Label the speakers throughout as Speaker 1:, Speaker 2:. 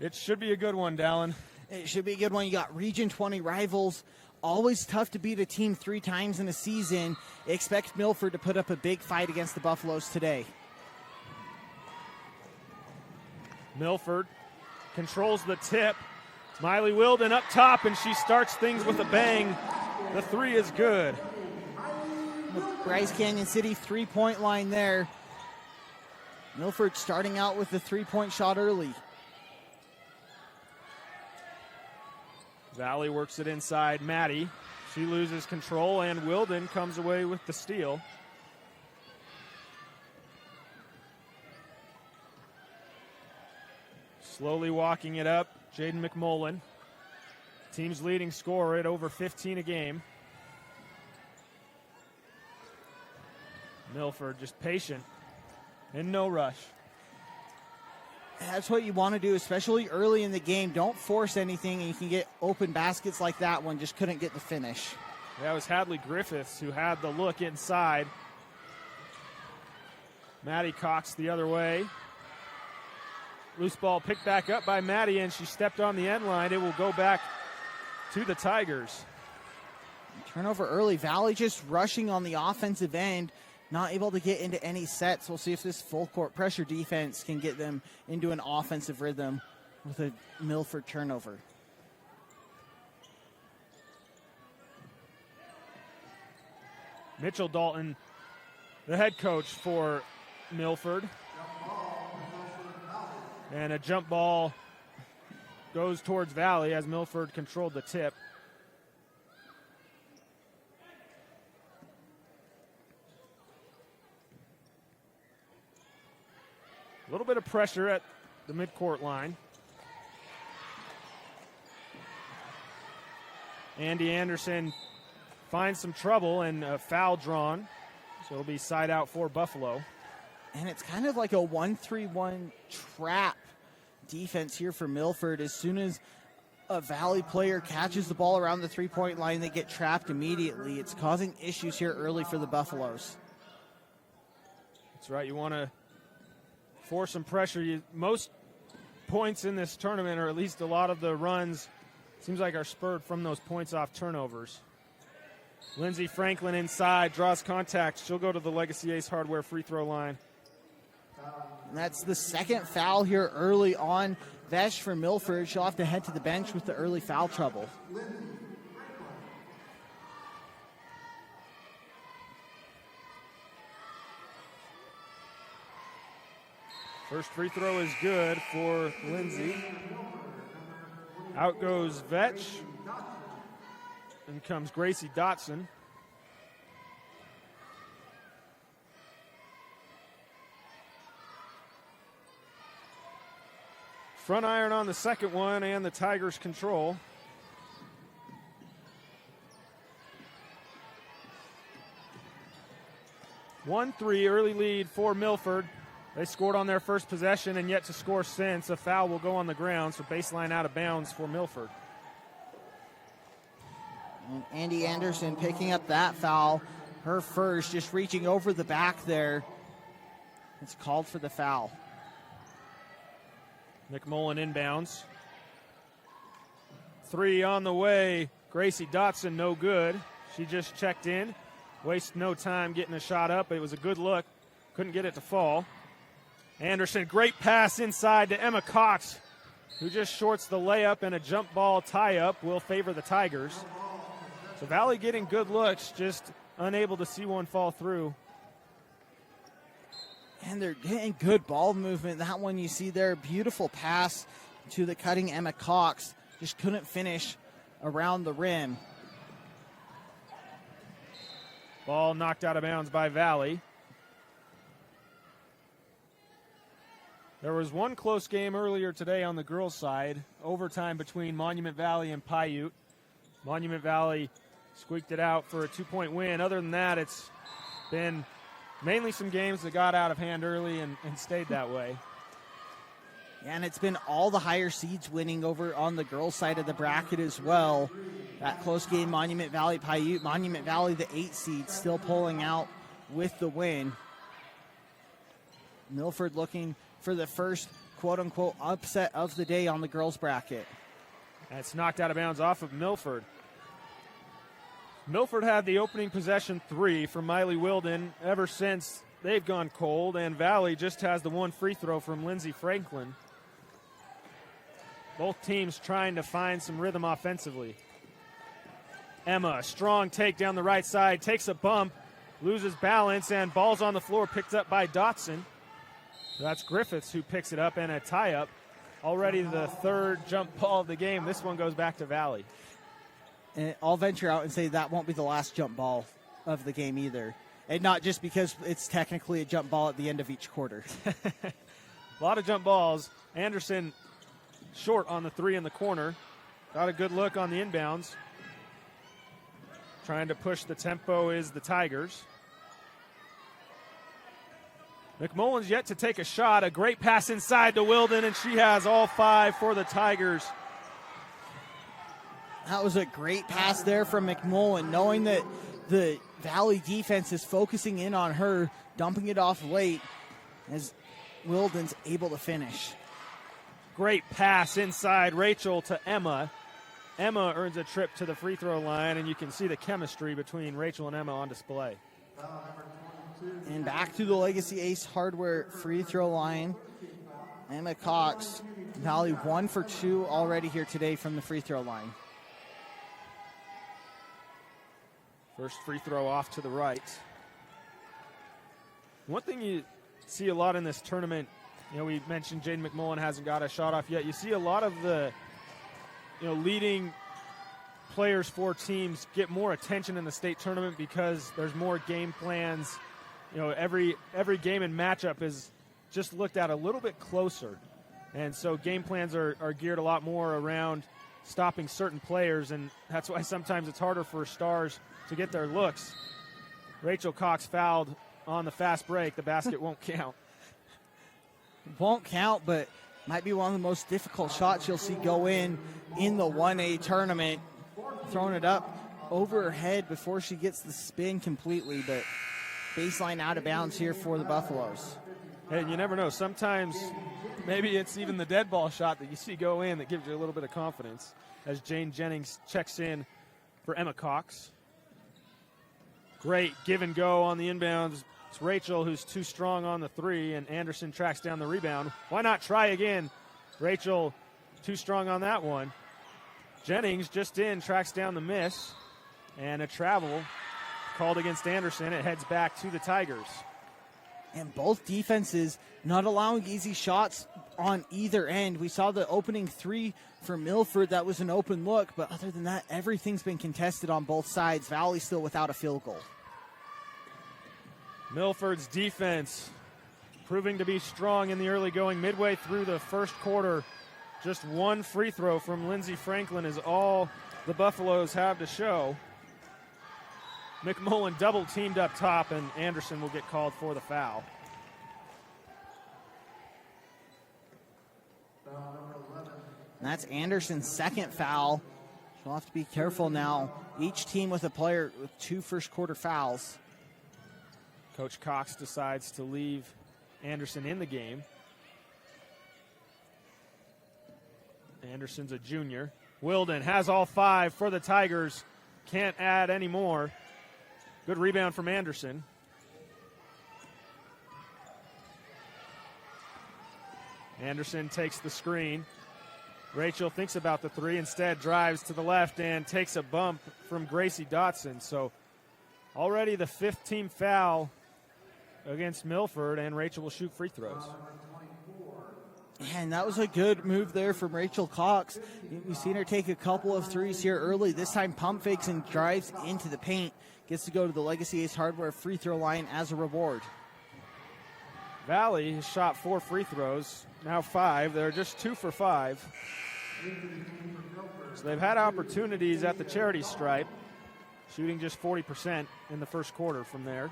Speaker 1: It should be a good one, Dallin.
Speaker 2: It should be a good one. You got Region 20 rivals. Always tough to beat a team 3 times in a season. Expect Milford to put up a big fight against the Buffaloes today.
Speaker 1: Milford controls the tip. Miley Wilden up top, and she starts things with a bang. The 3 is good.
Speaker 2: The Bryce Canyon City 3-point line there. Milford starting out with the 3-point shot early.
Speaker 1: Valley works it inside. Maddie, she loses control, and Wilden comes away with the steal. Slowly walking it up, Jaden McMullen. Team's leading scorer at over 15 a game. Milford just patient and no rush.
Speaker 2: That's what you want to do, especially early in the game. Don't force anything, and you can get open baskets like that one. Just couldn't get the finish.
Speaker 1: That was Hadley Griffiths who had the look inside. Maddie Cox the other way. Loose ball picked back up by Maddie, and she stepped on the end line. It will go back to the Tigers.
Speaker 2: Turnover early. Valley just rushing on the offensive end. Not able to get into any sets. We'll see if this full court pressure defense can get them into an offensive rhythm with a Milford turnover.
Speaker 1: Mitchell Dalton, the head coach for Milford. And a jump ball goes towards Valley as Milford controlled the tip. A little bit of pressure at the midcourt line. Andy Anderson finds some trouble and a foul drawn. So it'll be side out for Buffalo.
Speaker 2: And it's kind of like a 1-3-1 trap defense here for Milford. As soon as a Valley player catches the ball around the three-point line, they get trapped immediately. It's causing issues here early for the Buffaloes.
Speaker 1: That's right. You want to force some pressure. Most points in this tournament, or at least a lot of the runs, seems like are spurred from those points off turnovers. Lindsey Franklin inside, draws contact. She'll go to the Legacy Ace Hardware free throw line.
Speaker 2: And that's the second foul here early on Vesh for Milford. She'll have to head to the bench with the early foul trouble.
Speaker 1: First free throw is good for Lindsay. Out goes Vetch. In comes Gracie Dotson. Front iron on the second one, and the Tigers control. One three, early lead for Milford. They scored on their first possession and yet to score since. A foul will go on the ground, so baseline out of bounds for Milford.
Speaker 2: And Andy Anderson picking up that foul. Her first, just reaching over the back there. It's called for the foul.
Speaker 1: McMullen inbounds. Three on the way. Gracie Dotson, no good. She just checked in. Waste no time getting a shot up. It was a good look. Couldn't get it to fall. Anderson, great pass inside to Emma Cox, who just shorts the layup, and a jump ball tie-up will favor the Tigers. So Valley getting good looks, just unable to see one fall through.
Speaker 2: And they're getting good ball movement. That one you see there, beautiful pass to the cutting Emma Cox. Just couldn't finish around the rim.
Speaker 1: Ball knocked out of bounds by Valley. There was one close game earlier today on the girls' side, overtime between Monument Valley and Paiute. Monument Valley squeaked it out for a 2-point win. Other than that, it's been mainly some games that got out of hand early and stayed that way.
Speaker 2: Yeah, and it's been all the higher seeds winning over on the girls' side of the bracket as well. That close game, Monument Valley, Paiute. Monument Valley, the 8 seed, still pulling out with the win. Milford looking for the first quote-unquote upset of the day on the girls bracket.
Speaker 1: That's knocked out of bounds off of Milford. Milford had the opening possession 3 from Miley Wilden ever since they've gone cold, and Valley just has the 1 free throw from Lindsey Franklin. Both teams trying to find some rhythm offensively. Emma, strong take down the right side, takes a bump, loses balance, and ball's on the floor, picked up by Dotson. That's Griffiths who picks it up, and a tie-up. Already the 3rd jump ball of the game. This one goes back to Valley.
Speaker 2: And I'll venture out and say that won't be the last jump ball of the game either. And not just because it's technically a jump ball at the end of each quarter.
Speaker 1: A lot of jump balls. Anderson short on the 3 in the corner. Got a good look on the inbounds. Trying to push the tempo is the Tigers. McMullen's yet to take a shot. A great pass inside to Wilden, and she has all 5 for the Tigers.
Speaker 2: That was a great pass there from McMullen, knowing that the Valley defense is focusing in on her, dumping it off late as Wilden's able to finish.
Speaker 1: Great pass inside Rachel to Emma. Emma earns a trip to the free throw line, and you can see the chemistry between Rachel and Emma on display.
Speaker 2: And back to the Legacy Ace Hardware free throw line. Emma Cox, Valley 1 for 2 already here today from the free throw line.
Speaker 1: First free throw off to the right. One thing you see a lot in this tournament, we mentioned Jaden McMullen hasn't got a shot off yet. You see a lot of the, leading players for teams get more attention in the state tournament because there's more game plans. Every game and matchup is just looked at a little bit closer. And so game plans are geared a lot more around stopping certain players, and that's why sometimes it's harder for stars to get their looks. Rachel Cox fouled on the fast break. The basket won't count.
Speaker 2: Won't count, but might be one of the most difficult shots you'll see go in the 1A tournament. Throwing it up over her head before she gets the spin completely, but baseline out of bounds here for the Buffaloes.
Speaker 1: And you never know. Sometimes maybe it's even the dead ball shot that you see go in that gives you a little bit of confidence as Jane Jennings checks in for Emma Cox. Great give and go on the inbounds. It's Rachel who's too strong on the 3, and Anderson tracks down the rebound. Why not try again? Rachel too strong on that one. Jennings just tracks down the miss, and a travel called against Anderson. It heads back to the Tigers.
Speaker 2: And both defenses not allowing easy shots on either end. We saw the opening 3 for Milford. That was an open look, but other than that, everything's been contested on both sides. Valley still without a field goal.
Speaker 1: Milford's defense proving to be strong in the early going. Midway through the first quarter, just 1 free throw from Lindsey Franklin is all the Buffaloes have to show. McMullen double teamed up top, and Anderson will get called for the foul.
Speaker 2: And that's Anderson's second foul. She'll have to be careful now. Each team with a player with 2 first quarter fouls.
Speaker 1: Coach Cox decides to leave Anderson in the game. Anderson's a junior. Wilden has all 5 for the Tigers. Can't add any more. Good rebound from Anderson. Anderson takes the screen. Rachel thinks about the 3, instead drives to the left and takes a bump from Gracie Dotson. So already the 5th team foul against Milford, and Rachel will shoot free throws.
Speaker 2: And that was a good move there from Rachel Cox. We've seen her take a couple of threes here early. This time pump fakes and drives into the paint. Gets to go to the Legacy Ace Hardware free throw line as a reward.
Speaker 1: Valley has shot 4 free throws, now 5. They're just 2 for 5. So they've had opportunities at the charity stripe, shooting just 40% in the first quarter from there.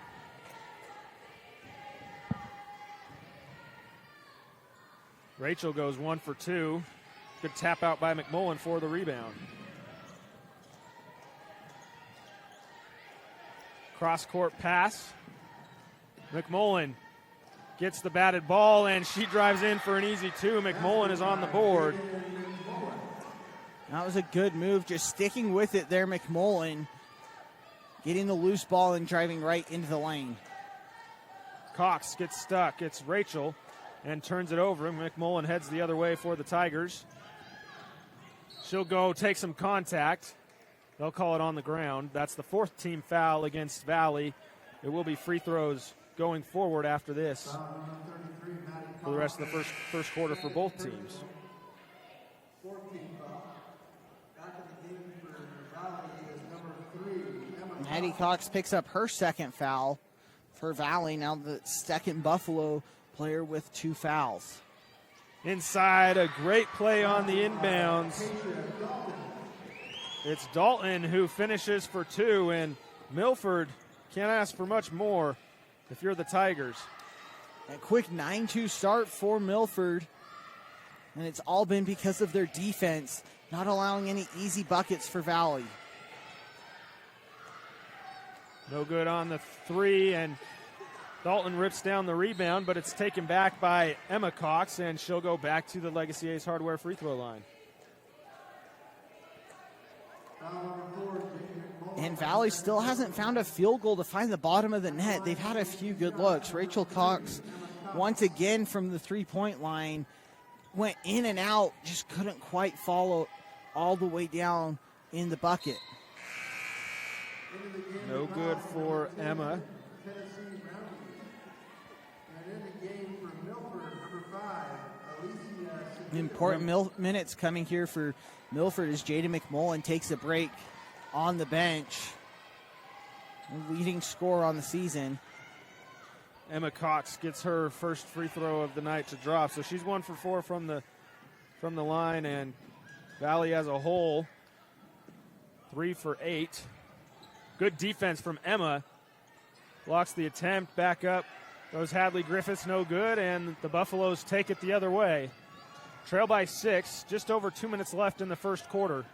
Speaker 1: Rachel goes 1 for 2. Good tap out by McMullen for the rebound. Cross-court pass. McMullen gets the batted ball, and she drives in for an easy two. McMullen is on the board.
Speaker 2: That was a good move, just sticking with it there, McMullen. Getting the loose ball and driving right into the lane.
Speaker 1: Cox gets stuck. It's Rachel and turns it over. McMullen heads the other way for the Tigers. She'll go take some contact. They'll call it on the ground. That's the fourth team foul against Valley. It will be free throws going forward after this for the rest of the first quarter for both teams.
Speaker 2: Maddie Cox picks up her second foul for Valley. Now the second Buffalo player with 2 fouls.
Speaker 1: Inside, a great play on the inbounds. It's Dalton who finishes for 2, and Milford can't ask for much more if you're the Tigers.
Speaker 2: A quick 9-2 start for Milford, and it's all been because of their defense, not allowing any easy buckets for Valley.
Speaker 1: No good on the 3, and Dalton rips down the rebound, but it's taken back by Emma Cox, and she'll go back to the Legacy Ace Hardware free throw line.
Speaker 2: And Valley still hasn't found a field goal to find the bottom of the net. They've had a few good looks. Rachel Cox, once again from the three-point line, went in and out, just couldn't quite follow all the way down in the bucket.
Speaker 1: No good for Emma.
Speaker 2: Important minutes coming here for Milford as Jada McMullen takes a break on the bench. Leading scorer on the season.
Speaker 1: Emma Cox gets her first free throw of the night to drop, so she's 1 for 4 from the line, and Valley as a whole 3 for 8. Good defense from Emma. Blocks the attempt, back up. Goes Hadley Griffiths, no good, and the Buffaloes take it the other way. Trail by 6, just over 2 minutes left in the first quarter.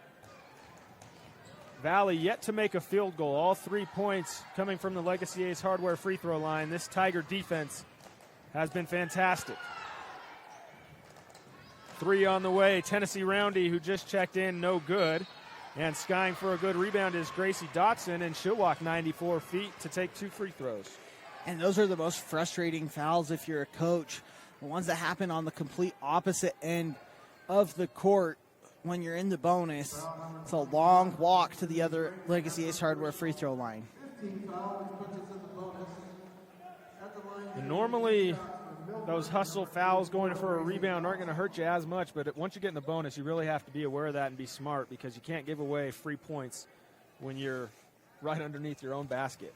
Speaker 1: Valley yet to make a field goal. All 3 points coming from the Legacy Ace Hardware free throw line. This Tiger defense has been fantastic. 3 on the way. Tennessee Roundy, who just checked in, no good. And skying for a good rebound is Gracie Dotson, and she'll walk 94 feet to take 2 free throws.
Speaker 2: And those are the most frustrating fouls if you're a coach. The ones that happen on the complete opposite end of the court when you're in the bonus. It's a long walk to the other Legacy Ace Hardware free throw line.
Speaker 1: And normally, those hustle fouls going for a rebound aren't going to hurt you as much, but once you get in the bonus, you really have to be aware of that and be smart, because you can't give away free points when you're right underneath your own basket.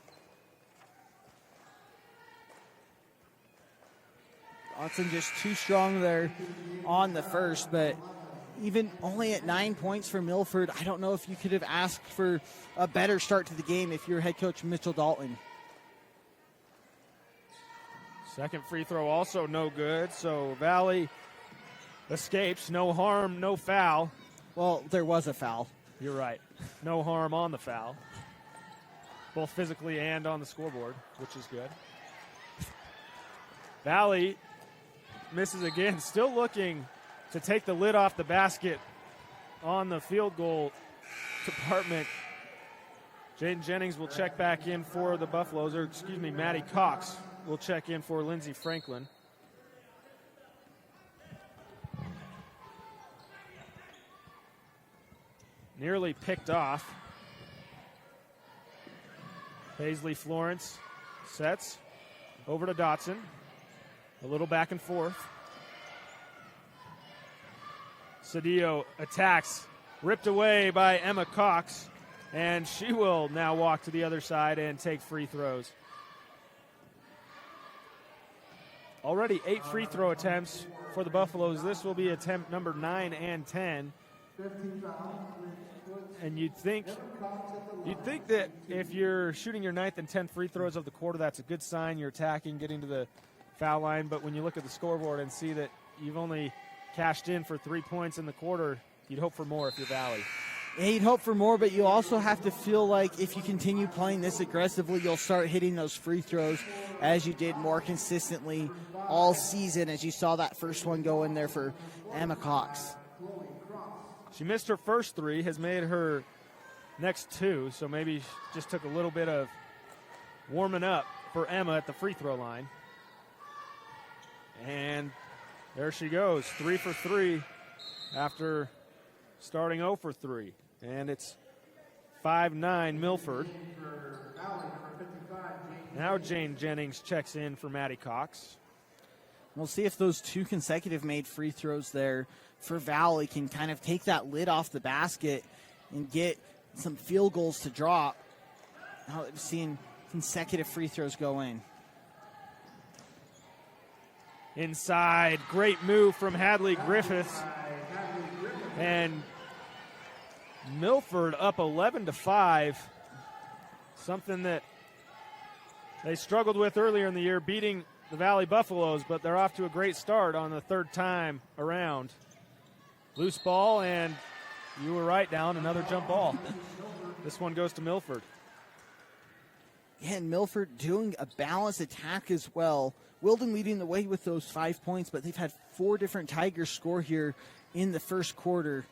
Speaker 2: Dotson just too strong there on the first, but even only at 9 points for Milford, I don't know if you could have asked for a better start to the game if you're head coach Mitchell Dalton.
Speaker 1: Second free throw also no good, so Valley escapes. No harm, no foul.
Speaker 2: Well, there was a foul.
Speaker 1: You're right. No harm on the foul, both physically and on the scoreboard, which is good. Valley misses again, still looking to take the lid off the basket on the field goal department. Jaden Jennings will check back in for the Buffaloes, or excuse me, Maddie Cox will check in for Lindsey Franklin. Nearly picked off. Paisley Florence sets over to Dotson. A little back and forth. Cedillo attacks, ripped away by Emma Cox, and she will now walk to the other side and take free throws. Already 8 free throw attempts for the Buffaloes. This will be attempt number 9 and 10. And you'd think that if you're shooting your 9th and 10th free throws of the quarter, that's a good sign. You're attacking, getting to the foul line. But when you look at the scoreboard and see that you've only cashed in for 3 points in the quarter, you'd hope for more if you're Valley.
Speaker 2: Yeah, you'd hope for more, but you also have to feel like if you continue playing this aggressively, you'll start hitting those free throws as you did more consistently all season, as you saw that first one go in there for Emma Cox.
Speaker 1: She missed her first 3, has made her next 2, so maybe just took a little bit of warming up for Emma at the free throw line. And there she goes, 3 for 3 after starting 0 for 3. And it's 5-9 Milford. Now Jane Jennings checks in for Maddie Cox.
Speaker 2: We'll see if those 2 consecutive made free throws there for Valley can kind of take that lid off the basket and get some field goals to drop. Now we've seen consecutive free throws go in.
Speaker 1: Inside, great move from Hadley Griffiths. And Milford up 11-5. Something that they struggled with earlier in the year, beating the Valley Buffaloes, but they're off to a great start on the 3rd time around. Loose ball, and you were right, down another jump ball. This one goes to Milford.
Speaker 2: And Milford doing a balanced attack as well. Wilden leading the way with those 5 points, but they've had 4 different Tigers score here in the first quarter.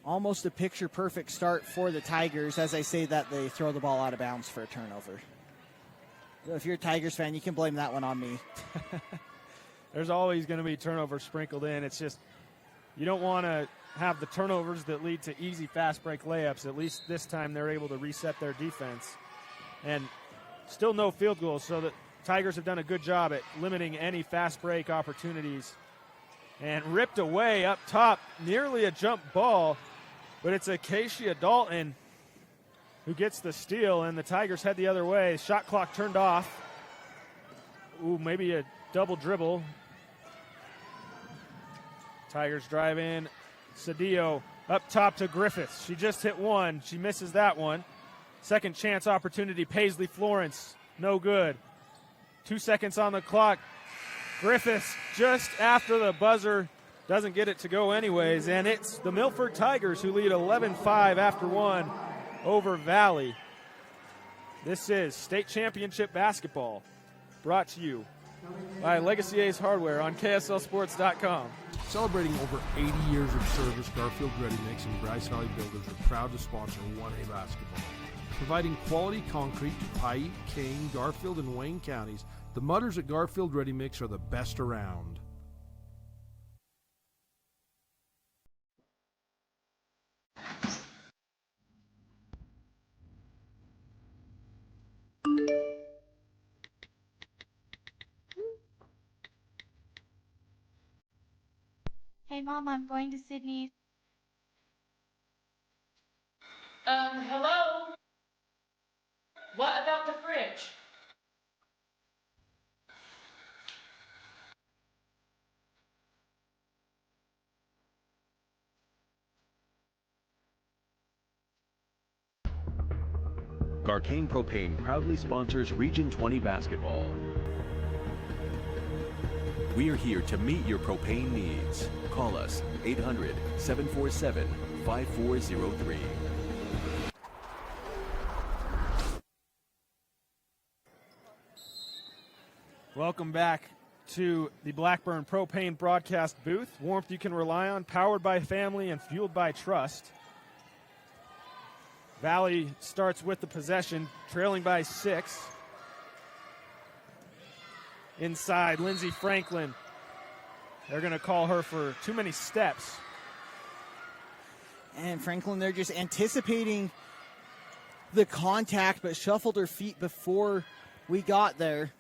Speaker 2: Almost a picture-perfect start for the Tigers. As I say that, they throw the ball out of bounds for a turnover. If you're a Tigers fan, you can blame that one on me.
Speaker 1: There's always going to be turnovers sprinkled in. It's just you don't want to have the turnovers that lead to easy fast break layups. At least this time they're able to reset their defense. And still no field goals, so the Tigers have done a good job at limiting any fast break opportunities. And ripped away up top, nearly a jump ball, but it's Acacia Dalton who gets the steal, and the Tigers head the other way. Shot clock turned off. Ooh, maybe a double dribble. Tigers drive in. Cedillo up top to Griffiths. She just hit one. She misses that one. Second chance opportunity, Paisley Florence. No good. 2 seconds on the clock. Griffiths just after the buzzer. Doesn't get it to go anyways, and it's the Milford Tigers who lead 11-5 after one over Valley. This is state championship basketball, brought to you by Legacy Ace Hardware on KSLSports.com.
Speaker 3: Celebrating over 80 years of service, Garfield Ready Mix and Bryce Valley Builders are proud to sponsor 1A basketball. Providing quality concrete to Paiute, Kane, Garfield, and Wayne counties, the mudders at Garfield Ready Mix are the best around.
Speaker 4: Hey Mom, I'm going to Sydney.
Speaker 5: Hello? What about the fridge?
Speaker 6: Garcane Propane proudly sponsors Region 20 basketball. We are here to meet your propane needs. Call us 800-747-5403.
Speaker 1: Welcome back to the Blackburn Propane broadcast booth. Warmth you can rely on, powered by family and fueled by trust. Valley starts with the possession, trailing by 6. Inside, Lindsey Franklin. They're going to call her for too many steps.
Speaker 2: And Franklin, they're just anticipating the contact, but shuffled her feet before we got there.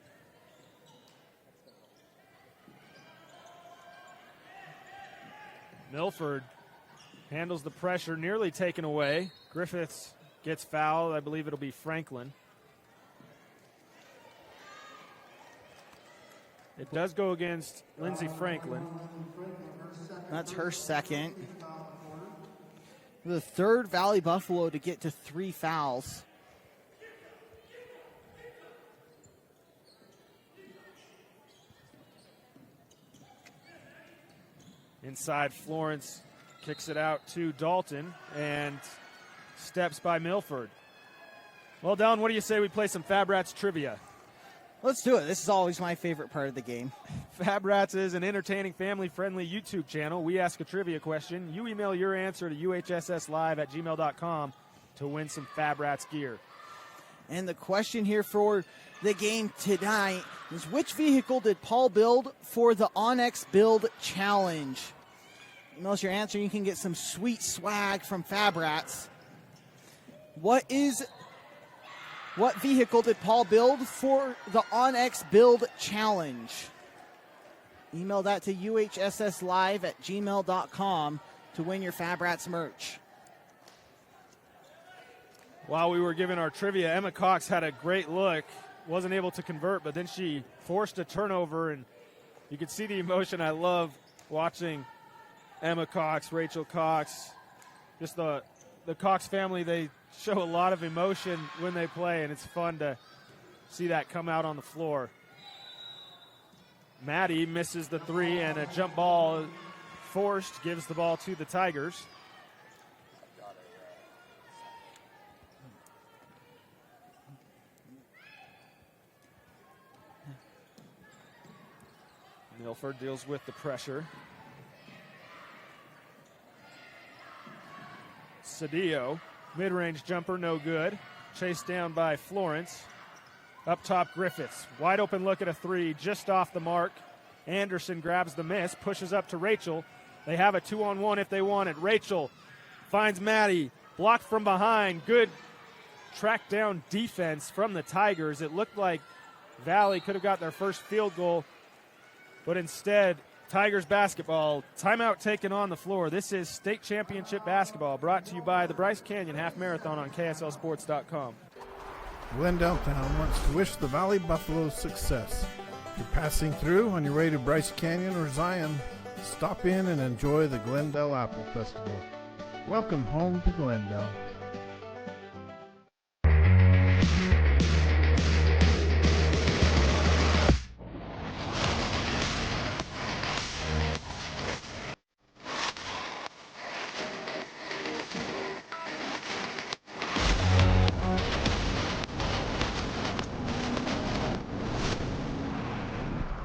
Speaker 1: Milford handles the pressure, nearly taken away. Griffiths gets fouled. I believe it'll be Franklin. It does go against Lindsey Franklin.
Speaker 2: That's her second. The third Valley Buffalo to get to 3 fouls.
Speaker 1: Inside, Florence kicks it out to Dalton, and steps by Milford. Well, Don, what do you say we play some Fab Rats trivia?
Speaker 2: Let's do it. This is always my favorite part of the game.
Speaker 1: Fab Rats is an entertaining, family-friendly YouTube channel. We ask a trivia question. You email your answer to uhsslive@gmail.com to win some Fab Rats gear.
Speaker 2: And the question here for the game tonight is, which vehicle did Paul build for the Onyx Build Challenge? Email us your answer. You can get some sweet swag from Fab Rats. What vehicle did Paul build for the Onyx Build Challenge? Email that to uhsslive@gmail.com to win your Fab Rats merch.
Speaker 1: While we were giving our trivia, Emma Cox had a great look. Wasn't able to convert, but then she forced a turnover, and you could see the emotion. I love watching Emma Cox, Rachel Cox, just the Cox family. They show a lot of emotion when they play, and it's fun to see that come out on the floor. Maddie misses the three, and a jump ball forced gives the ball to the Tigers. Milford deals with the pressure. Cedillo, mid-range jumper, no good. Chased down by Florence. Up top, Griffiths. Wide open look at a three, just off the mark. Anderson grabs the miss, pushes up to Rachel. They have a 2-on-1 if they want it. Rachel finds Maddie, blocked from behind. Good track down defense from the Tigers. It looked like Valley could have got their first field goal, but instead, Tigers basketball. Timeout taken on the floor. This is state championship basketball, brought to you by the Bryce Canyon Half Marathon on KSLSports.com.
Speaker 7: Glendale Town wants to wish the Valley Buffaloes success. If you're passing through on your way to Bryce Canyon or Zion, stop in and enjoy the Glendale Apple Festival. Welcome home to Glendale.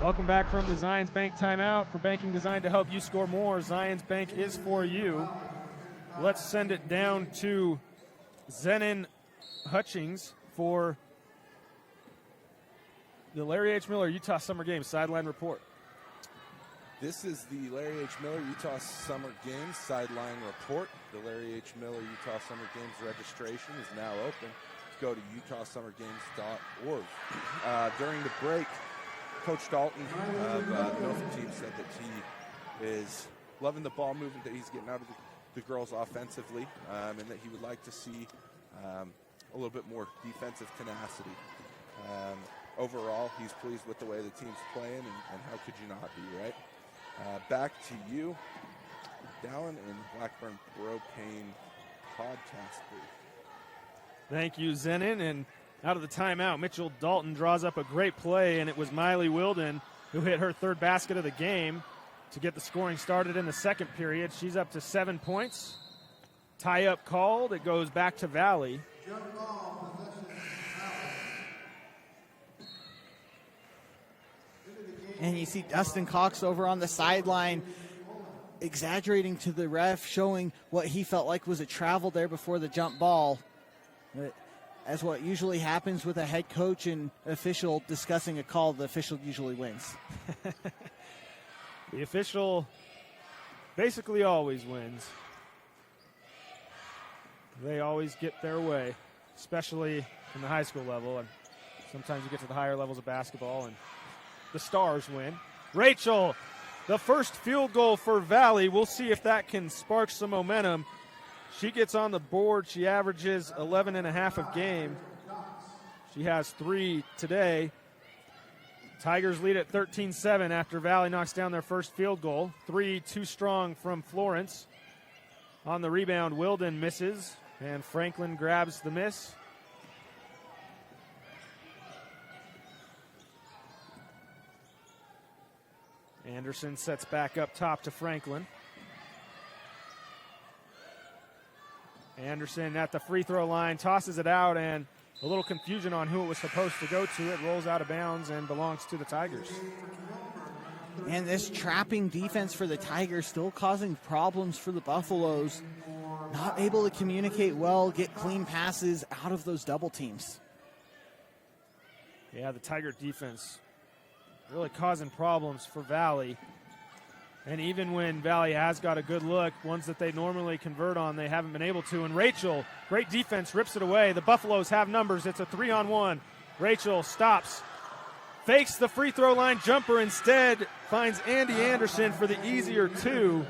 Speaker 1: Welcome back from the Zions Bank timeout. For banking designed to help you score more, Zions Bank is for you. Let's send it down to Zenon Hutchings for the Larry H. Miller Utah Summer Games Sideline Report.
Speaker 8: This is the Larry H. Miller Utah Summer Games Sideline Report. The Larry H. Miller Utah Summer Games registration is now open. Go to utahsummergames.org. During the break, Coach Dalton of the Milford team said that he is loving the ball movement that he's getting out of the girls offensively, and that he would like to see a little bit more defensive tenacity. Overall, he's pleased with the way the team's playing, and how could you not be, right? Back to you, Dallin and Blackburn Propane podcast booth.
Speaker 1: Thank you, Zenon. And out of the timeout, Mitchell Dalton draws up a great play, and it was Miley Wilden who hit her third basket of the game to get the scoring started in the second period. She's up to 7 points. Tie-up called. It goes back to Valley.
Speaker 2: And you see Dustin Cox over on the sideline exaggerating to the ref, showing what he felt like was a travel there before the jump ball. As what usually happens with a head coach and official discussing a call, the official usually wins.
Speaker 1: The official basically always wins. They always get their way, especially in the high school level. And sometimes you get to the higher levels of basketball and the Stars win. Rachel, the first field goal for Valley. We'll see if that can spark some momentum. She gets on the board. She averages 11.5 a game. She has 3 today. Tigers lead at 13-7 after Valley knocks down their first field goal. 3 too strong from Florence. On the rebound, Wilden misses, and Franklin grabs the miss. Anderson sets back up top to Franklin. Anderson at the free throw line, tosses it out, and a little confusion on who it was supposed to go to. It rolls out of bounds and belongs to the Tigers.
Speaker 2: And this trapping defense for the Tigers still causing problems for the Buffaloes. Not able to communicate well, get clean passes out of those double teams.
Speaker 1: Yeah, the Tiger defense really causing problems for Valley. And even when Valley has got a good look, ones that they normally convert on, they haven't been able to. And Rachel, great defense, rips it away. The Buffaloes have numbers. It's a 3-on-1. Rachel stops, fakes the free throw line jumper, instead finds Andy Anderson for the easier 2.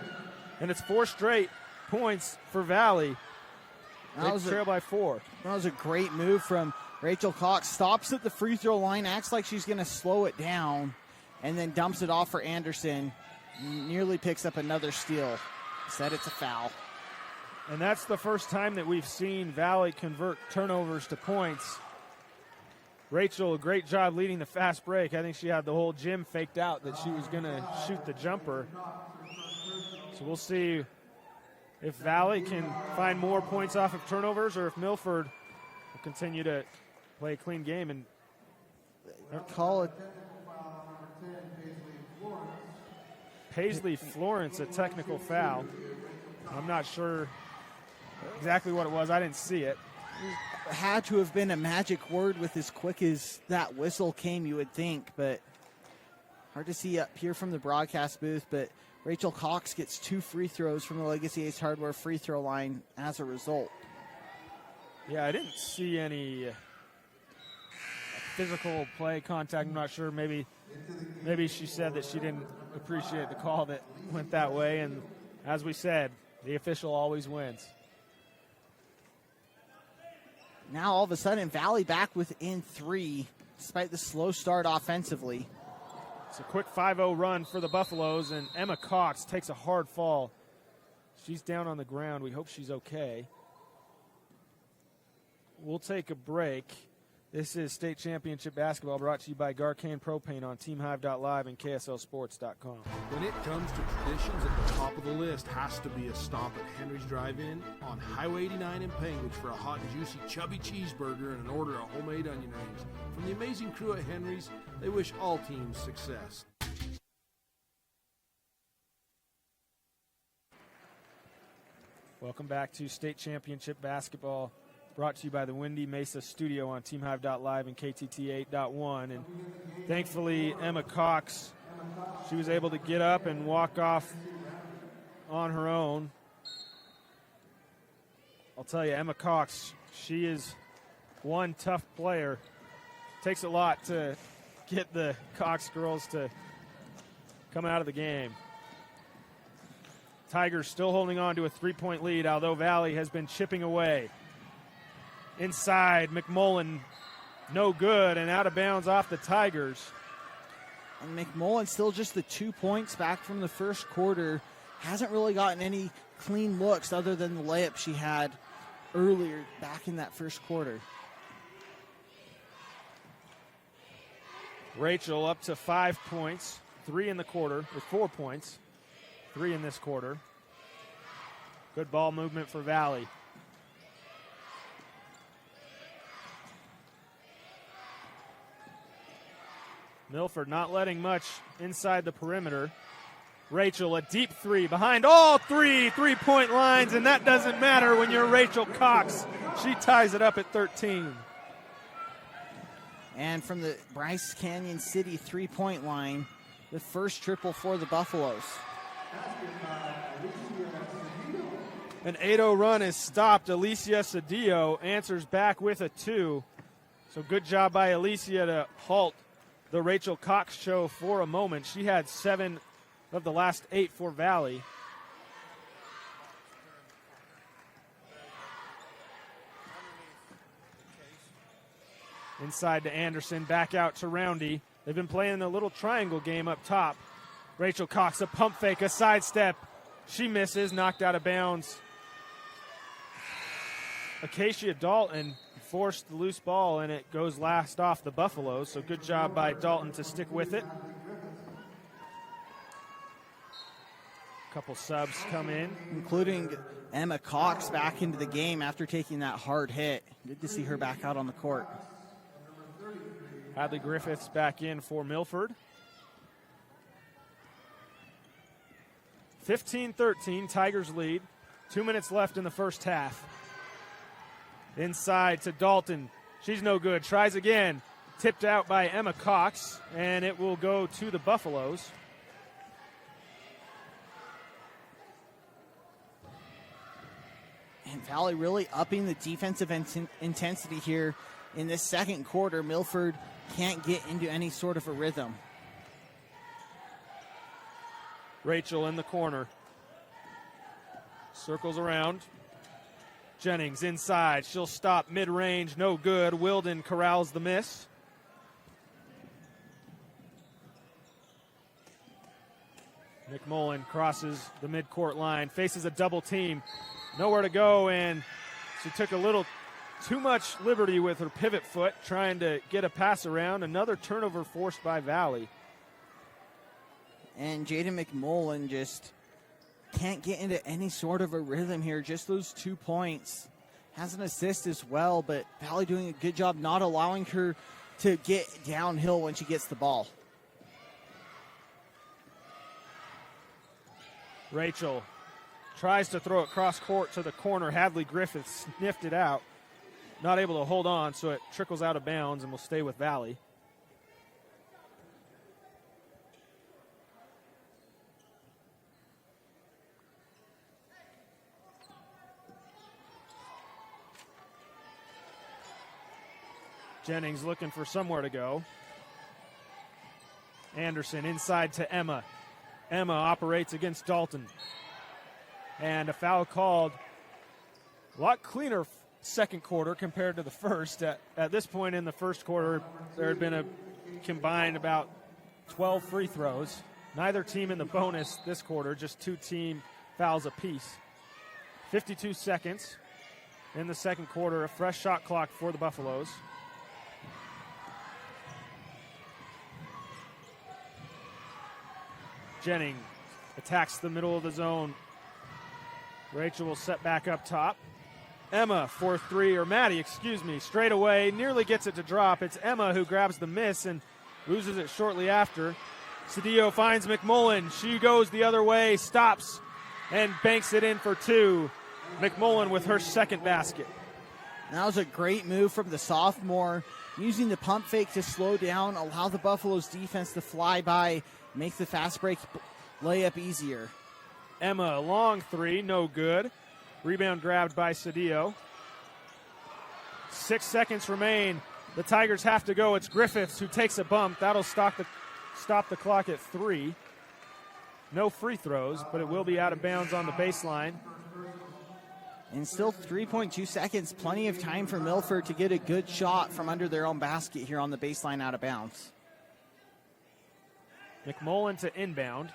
Speaker 1: And it's 4 straight points for Valley. They trail by 4.
Speaker 2: That was a great move from Rachel Cox. Stops at the free throw line, acts like she's going to slow it down, and then dumps it off for Anderson. Nearly picks up another steal. Said it's a foul.
Speaker 1: And that's the first time that we've seen Valley convert turnovers to points. Rachel, a great job leading the fast break. I think she had the whole gym faked out that she was going to shoot the jumper. So we'll see if Valley can find more points off of turnovers or if Milford will continue to play a clean game and
Speaker 2: call it.
Speaker 1: Paisley Florence, a technical foul. I'm not sure exactly what it was. I didn't see it.
Speaker 2: Had to have been a magic word with as quick as that whistle came, you would think, but hard to see up here from the broadcast booth. But Rachel Cox gets 2 free throws from the Legacy Ace Hardware free throw line as a result.
Speaker 1: Yeah, I didn't see any physical play contact. I'm not sure. Maybe she said that she didn't appreciate the call that went that way. And as we said, the official always wins.
Speaker 2: Now all of a sudden, Valley back within 3, despite the slow start offensively.
Speaker 1: It's a quick 5-0 run for the Buffaloes, and Emma Cox takes a hard fall. She's down on the ground. We hope she's okay. We'll take a break. This is State Championship Basketball brought to you by Garcane Propane on TeamHive.live and KSLSports.com.
Speaker 3: When it comes to traditions, at the top of the list has to be a stop at Henry's Drive-In on Highway 89 in Penguich for a hot and juicy chubby cheeseburger and an order of homemade onion rings. From the amazing crew at Henry's, they wish all teams success.
Speaker 1: Welcome back to State Championship Basketball, brought to you by the Windy Mesa Studio on TeamHive.live and KTT8.1. And thankfully, Emma Cox, she was able to get up and walk off on her own. I'll tell you, Emma Cox, she is one tough player. Takes a lot to get the Cox girls to come out of the game. Tigers still holding on to a 3-point lead, although Valley has been chipping away. Inside, McMullen, no good, and out of bounds off the Tigers.
Speaker 2: And McMullen still just the 2 points back from the first quarter. Hasn't really gotten any clean looks other than the layup she had earlier back in that first quarter.
Speaker 1: Rachel up to 5 points, 3 in the quarter, or 4 points, 3 in this quarter. Good ball movement for Valley. Milford not letting much inside the perimeter. Rachel, a deep 3 behind all 3 3-point lines, and that doesn't matter when you're Rachel Cox. She ties it up at 13.
Speaker 2: And from the Bryce Canyon City 3-point line, the first triple for the Buffaloes.
Speaker 1: An 8-0 run is stopped. Alicia Cedillo answers back with a 2. So good job by Alicia to halt the Rachel Cox show for a moment. She had 7 of the last 8 for Valley. Inside to Anderson, back out to Roundy. They've been playing a little triangle game up top. Rachel Cox, a pump fake, a sidestep. She misses, knocked out of bounds. Acacia Dalton forced the loose ball, and it goes last off the Buffaloes. So good job by Dalton to stick with it. A couple subs come in.
Speaker 2: including Emma Cox back into the game after taking that hard hit. Good to see her back out on the court.
Speaker 1: Hadley Griffiths back in for Milford. 15-13, Tigers lead. 2 minutes left in the first half. Inside to Dalton. She's no good. Tries again. Tipped out by Emma Cox, and it will go to the Buffaloes.
Speaker 2: And Valley really upping the defensive intensity here in this second quarter. Milford can't get into any sort of a rhythm.
Speaker 1: Rachel in the corner. Circles around. Jennings inside. She'll stop mid-range. No good. Wilden corrals the miss. McMullen crosses the midcourt line. Faces a double team. Nowhere to go, and she took a little too much liberty with her pivot foot trying to get a pass around. Another turnover forced by Valley.
Speaker 2: And Jaden McMullen just can't get into any sort of a rhythm here. Just those 2 points. Has an assist as well, but Valley doing a good job not allowing her to get downhill when she gets the ball.
Speaker 1: Rachel tries to throw it cross court to the corner. Hadley Griffiths sniffed it out. Not able to hold on, so it trickles out of bounds and will stay with Valley. Jennings looking for somewhere to go. Anderson inside to Emma. Emma operates against Dalton. And a foul called. A lot cleaner second quarter compared to the first. At this point in the first quarter, there had been a combined about 12 free throws. Neither team in the bonus this quarter, just 2 team fouls apiece. 52 seconds in the second quarter, a fresh shot clock for the Buffaloes. Jennings attacks the middle of the zone. Rachel will set back up top. Emma for 3, or Maddie, straight away, nearly gets it to drop. It's Emma who grabs the miss and loses it shortly after. Cedillo finds McMullen. She goes the other way, stops, and banks it in for 2. McMullen with her second basket.
Speaker 2: That was a great move from the sophomore, using the pump fake to slow down, allow the Buffaloes defense to fly by, make the fast break layup easier.
Speaker 1: Emma, long 3, no good. Rebound grabbed by Cedillo. 6 seconds remain. The Tigers have to go. It's Griffiths who takes a bump. That'll stop the clock at 3. No free throws, but it will be out of bounds on the baseline.
Speaker 2: And still 3.2 seconds. Plenty of time for Milford to get a good shot from under their own basket here on the baseline out of bounds.
Speaker 1: McMullen to inbound.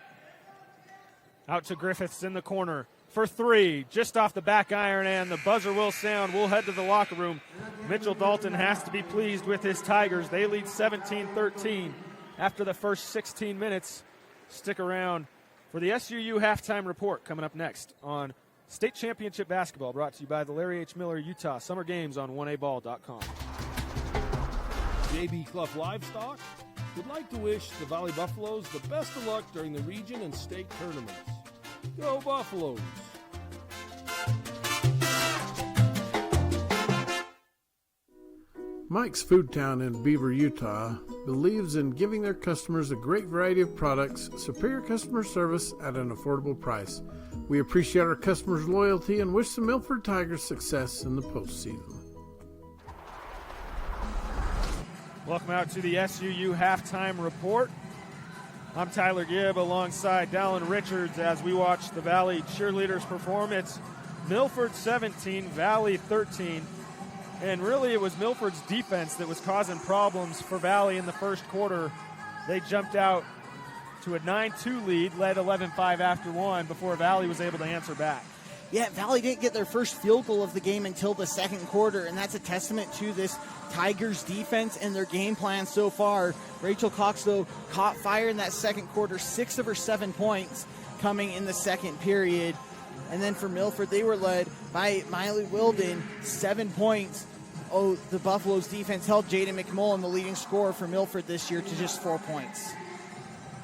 Speaker 1: Out to Griffiths in the corner for 3. Just off the back iron, and the buzzer will sound. We'll head to the locker room. Mitchell Dalton has to be pleased with his Tigers. They lead 17-13 after the first 16 minutes. Stick around for the SUU halftime report coming up next on State Championship Basketball, brought to you by the Larry H. Miller Utah Summer Games on 1aball.com.
Speaker 3: JB Clough Livestock would like to wish the Valley Buffaloes the best of luck during the region and state tournaments. Go Buffaloes!
Speaker 7: Mike's Food Town in Beaver, Utah believes in giving their customers a great variety of products, superior customer service at an affordable price. We appreciate our customers' loyalty and wish the Milford Tigers success in the postseason.
Speaker 1: Welcome out to the SUU halftime report. I'm Tyler Gibb alongside Dallin Richards as we watch the Valley cheerleaders perform. It's Milford 17, Valley 13. And really it was Milford's defense that was causing problems for Valley in the first quarter. They jumped out to a 9-2 lead, led 11-5 after 1 before Valley was able to answer back.
Speaker 2: Yeah, Valley didn't get their first field goal of the game until the second quarter, and that's a testament to this Tigers defense and their game plan so far. Rachel Cox, though, caught fire in that second quarter, 6 of her 7 points coming in the second period. And then for Milford, they were led by Miley Wilden, 7 points. Oh, the Buffaloes defense held Jaden McMullen, the leading scorer for Milford this year, to just 4 points.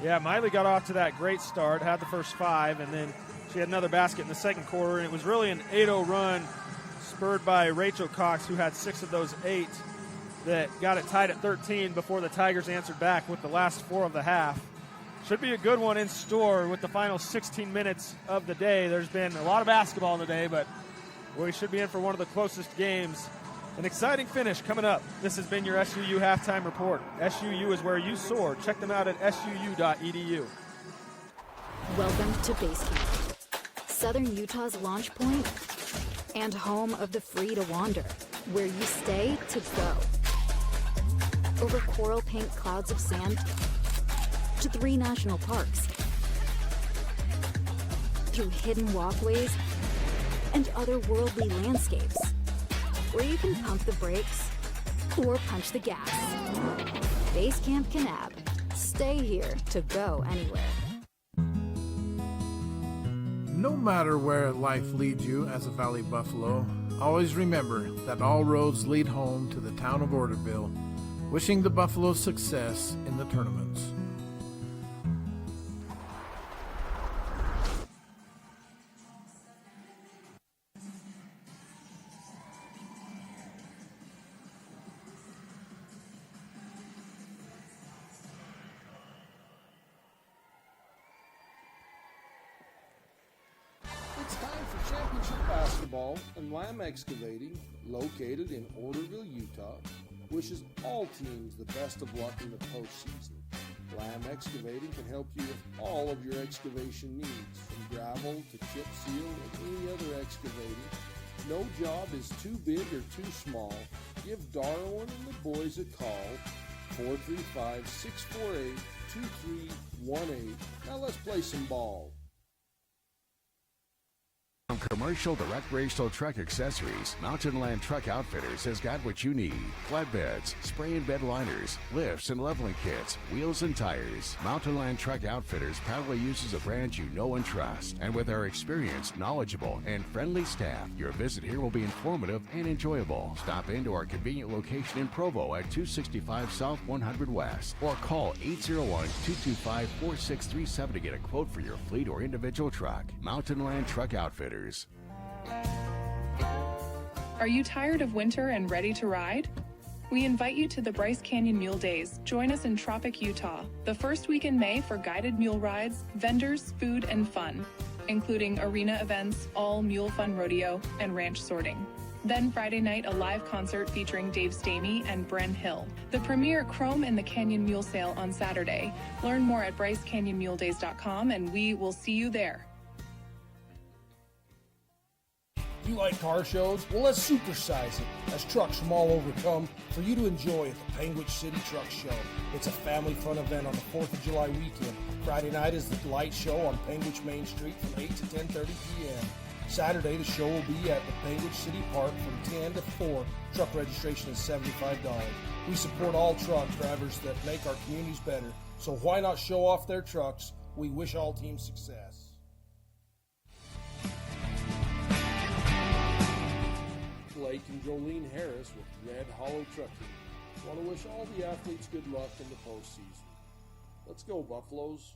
Speaker 1: Yeah, Miley got off to that great start, had the first 5, and then she had another basket in the second quarter, and it was really an 8-0 run spurred by Rachel Cox, who had 6 of those 8, that got it tied at 13 before the Tigers answered back with the last 4 of the half. Should be a good one in store with the final 16 minutes of the day. There's been a lot of basketball in the day, but we should be in for one of the closest games. An exciting finish coming up. This has been your SUU Halftime Report. SUU is where you soar. Check them out at suu.edu.
Speaker 9: Welcome to Base Camp, Southern Utah's launch point and home of the free to wander, where you stay to go. Over coral pink clouds of sand to 3 national parks, through hidden walkways and otherworldly landscapes, where you can pump the brakes or punch the gas. Base Camp Kanab. Stay here to go anywhere.
Speaker 7: No matter where life leads you as a Valley Buffalo, always remember that all roads lead home to the town of Orderville. Wishing the Buffaloes success in the tournaments.
Speaker 3: It's time for championship basketball, and Lamb Excavating, located in Orderville, Utah, wishes all teams the best of luck in the postseason. Lamb Excavating can help you with all of your excavation needs, from gravel to chip seal and any other excavating. No job is too big or too small. Give Darwin and the boys a call, 435-648-2318. Now let's play some ball.
Speaker 10: From commercial to recreational truck accessories, Mountain Land Truck Outfitters has got what you need. Flatbeds, spray and bed liners, lifts and leveling kits, wheels and tires. Mountain Land Truck Outfitters proudly uses a brand you know and trust. And with our experienced, knowledgeable, and friendly staff, your visit here will be informative and enjoyable. Stop into our convenient location in Provo at 265 South 100 West, or call 801-225-4637 to get a quote for your fleet or individual truck. Mountain Land Truck Outfitters.
Speaker 11: Are you tired of winter and ready to ride? We invite you to the Bryce Canyon Mule Days. Join us in Tropic, Utah, the first week in May for guided mule rides, vendors, food, and fun, including arena events, all mule fun rodeo, and ranch sorting. Then Friday night, a live concert featuring Dave Stamey and Bren Hill. The premier Chrome in the Canyon Mule Sale on Saturday. Learn more at BryceCanyonMuleDays.com, and we will see you there.
Speaker 3: You like car shows? Well, let's supersize it as trucks from all over come for you to enjoy at the Panguitch City Truck Show. It's a family fun event on the 4th of July weekend. Friday night is the light show on Panguitch Main Street from 8 to 10:30 p.m. Saturday, the show will be at the Panguitch City Park from 10 to 4. Truck registration is $75. We support all truck drivers that make our communities better, so why not show off their trucks? We wish all teams success. Blake and Jolene Harris with Red Hollow Trucking want to wish all the athletes good luck in the postseason. Let's go, Buffaloes.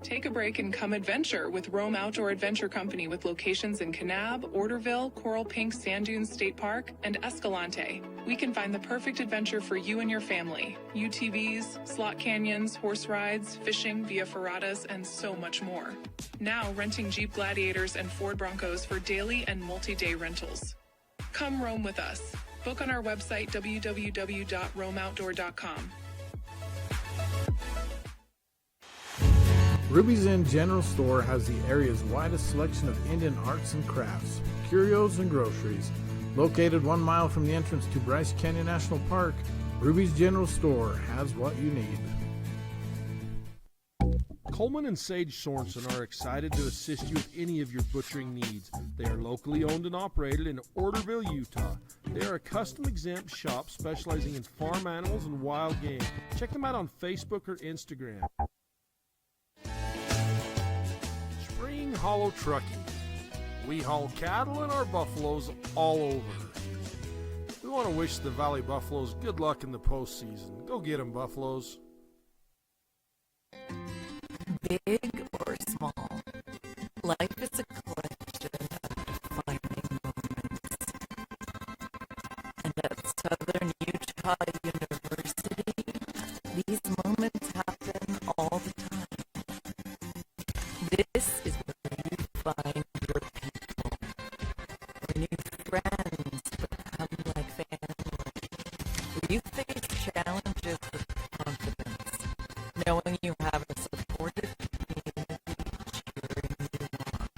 Speaker 11: Take a break and come adventure with Rome Outdoor Adventure Company with locations in Kanab, Orderville, Coral Pink Sand Dunes State Park, and Escalante. We can find the perfect adventure for you and your family. UTVs, slot canyons, horse rides, fishing via ferratas, and so much more. Now renting Jeep Gladiators and Ford Broncos for daily and multi-day rentals. Come roam with us. Book on our website www.roamoutdoor.com.
Speaker 7: Ruby's Inn General Store has the area's widest selection of Indian arts and crafts, curios, and groceries. Located 1 mile from the entrance to Bryce Canyon National Park, Ruby's General Store has what you need.
Speaker 3: Coleman and Sage Sorensen are excited to assist you with any of your butchering needs. They are locally owned and operated in Orderville, Utah. They are a custom-exempt shop specializing in farm animals and wild game. Check them out on Facebook or Instagram. Spring Hollow Trucking. We haul cattle and our buffaloes all over. We want to wish the Valley Buffaloes good luck in the postseason. Go get 'em, Buffaloes.
Speaker 12: Big or small, life is a collection of defining moments. And at Southern Utah University, these moments happen all the time. This is where you find your people, where new friends become like family, where you face challenges with confidence, knowing you have a supportive community cheering you on.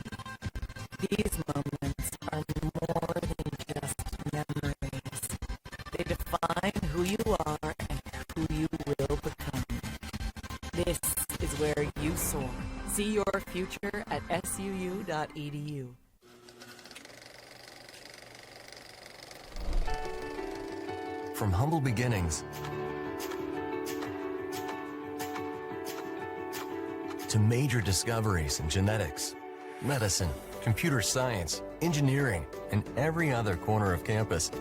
Speaker 12: These moments are more than just memories. They define who you are and who you will become. This is where you soar. See your future at suu.edu.
Speaker 13: From humble beginnings to major discoveries in genetics, medicine, computer science, engineering, and every other corner of campus.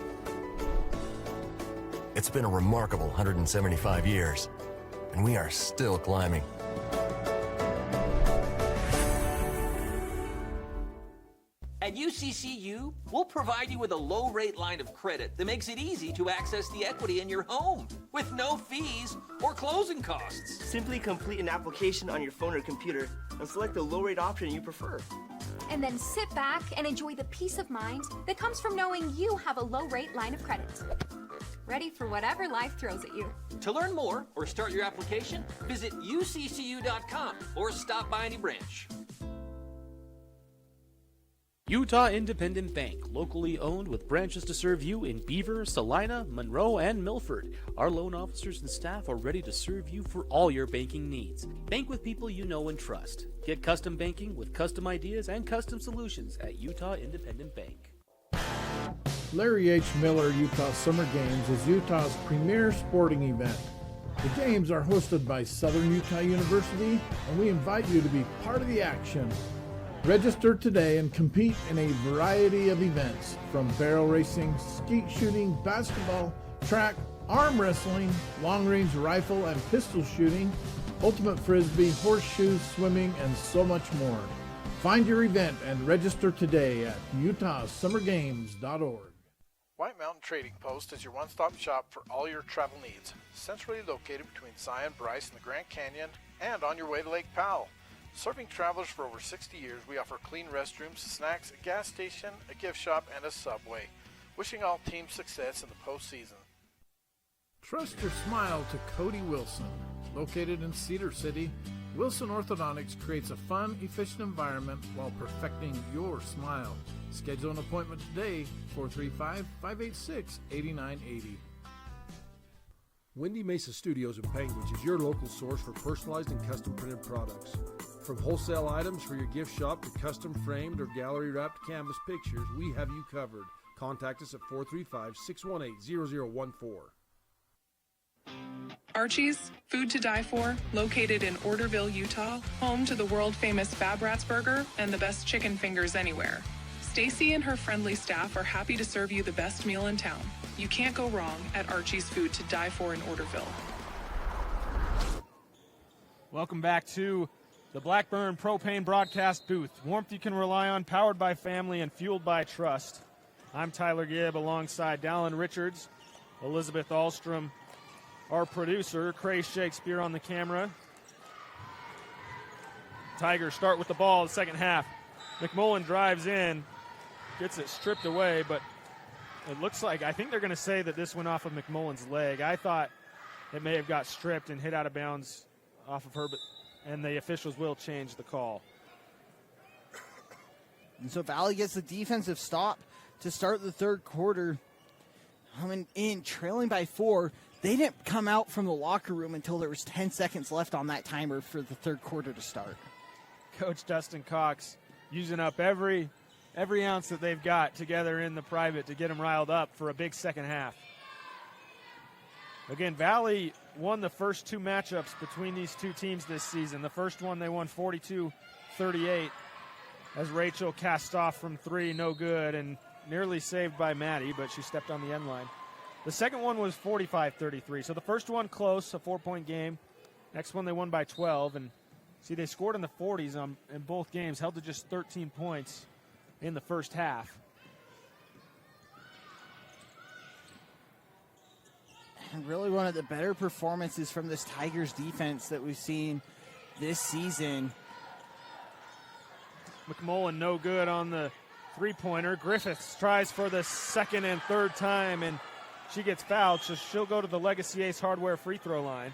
Speaker 13: It's been a remarkable 175 years, and we are still climbing.
Speaker 14: At UCCU, we'll provide you with a low-rate line of credit that makes it easy to access the equity in your home with no fees or closing costs.
Speaker 15: Simply complete an application on your phone or computer and select the low-rate option you prefer.
Speaker 16: And then sit back and enjoy the peace of mind that comes from knowing you have a low-rate line of credit. Ready for whatever life throws at you.
Speaker 14: To learn more or start your application, visit uccu.com or stop by any branch.
Speaker 17: Utah Independent Bank, locally owned with branches to serve you in Beaver, Salina, Monroe, and Milford. Our loan officers and staff are ready to serve you for all your banking needs. Bank with people you know and trust. Get custom banking with custom ideas and custom solutions at Utah Independent Bank.
Speaker 7: Larry H. Miller Utah Summer Games is Utah's premier sporting event. The games are hosted by Southern Utah University, and we invite you to be part of the action. Register today and compete in a variety of events, from barrel racing, skeet shooting, basketball, track, arm wrestling, long-range rifle and pistol shooting, ultimate frisbee, horseshoes, swimming, and so much more. Find your event and register today at utahsummergames.org.
Speaker 18: White Mountain Trading Post is your one-stop shop for all your travel needs, centrally located between Zion, Bryce, and the Grand Canyon, and on your way to Lake Powell. Serving travelers for over 60 years, we offer clean restrooms, snacks, a gas station, a gift shop, and a Subway. Wishing all teams success in the postseason.
Speaker 7: Trust your smile to Cody Wilson. Located in Cedar City, Wilson Orthodontics creates a fun, efficient environment while perfecting your smile. Schedule an appointment today, 435-586-8980.
Speaker 3: Windy Mesa Studios in Panguitch is your local source for personalized and custom printed products. From wholesale items for your gift shop to custom framed or gallery wrapped canvas pictures, we have you covered. Contact us at 435-618-0014.
Speaker 11: Archie's, food to die for, located in Orderville, Utah, home to the world-famous Fab Rats Burger and the best chicken fingers anywhere. Stacy and her friendly staff are happy to serve you the best meal in town. You can't go wrong at Archie's Food to Die For in Orderville.
Speaker 1: Welcome back to the Blackburn Propane Broadcast Booth. Warmth you can rely on, powered by family, and fueled by trust. I'm Tyler Gibb alongside Dallin Richards, Elizabeth Ahlstrom, our producer, Cray Shakespeare on the camera. Tigers start with the ball in the second half. McMullen drives in, gets it stripped away, but it looks like, I think they're going to say that this went off of McMullen's leg. I thought it may have got stripped and hit out of bounds off of her, and the officials will change the call.
Speaker 2: And so Valley gets the defensive stop to start the third quarter. Coming in, trailing by 4. They didn't come out from the locker room until there was 10 seconds left on that timer for the third quarter to start.
Speaker 1: Coach Dustin Cox using up every ounce that they've got together in the private to get them riled up for a big second half. Again, Valley won the first 2 matchups between these two teams this season. The first one they won 42-38 as Rachel cast off from 3, no good, and nearly saved by Maddie, but she stepped on the end line. The second one was 45-33. So the first one close, a 4-point game. Next one they won by 12, and see they scored in the 40s in both games, held to just 13 points in the first half.
Speaker 2: And really one of the better performances from this Tigers defense that we've seen this season.
Speaker 1: McMullen no good on the three-pointer. Griffiths tries for the second and third time, and she gets fouled, so she'll go to the Legacy Ace Hardware free throw line.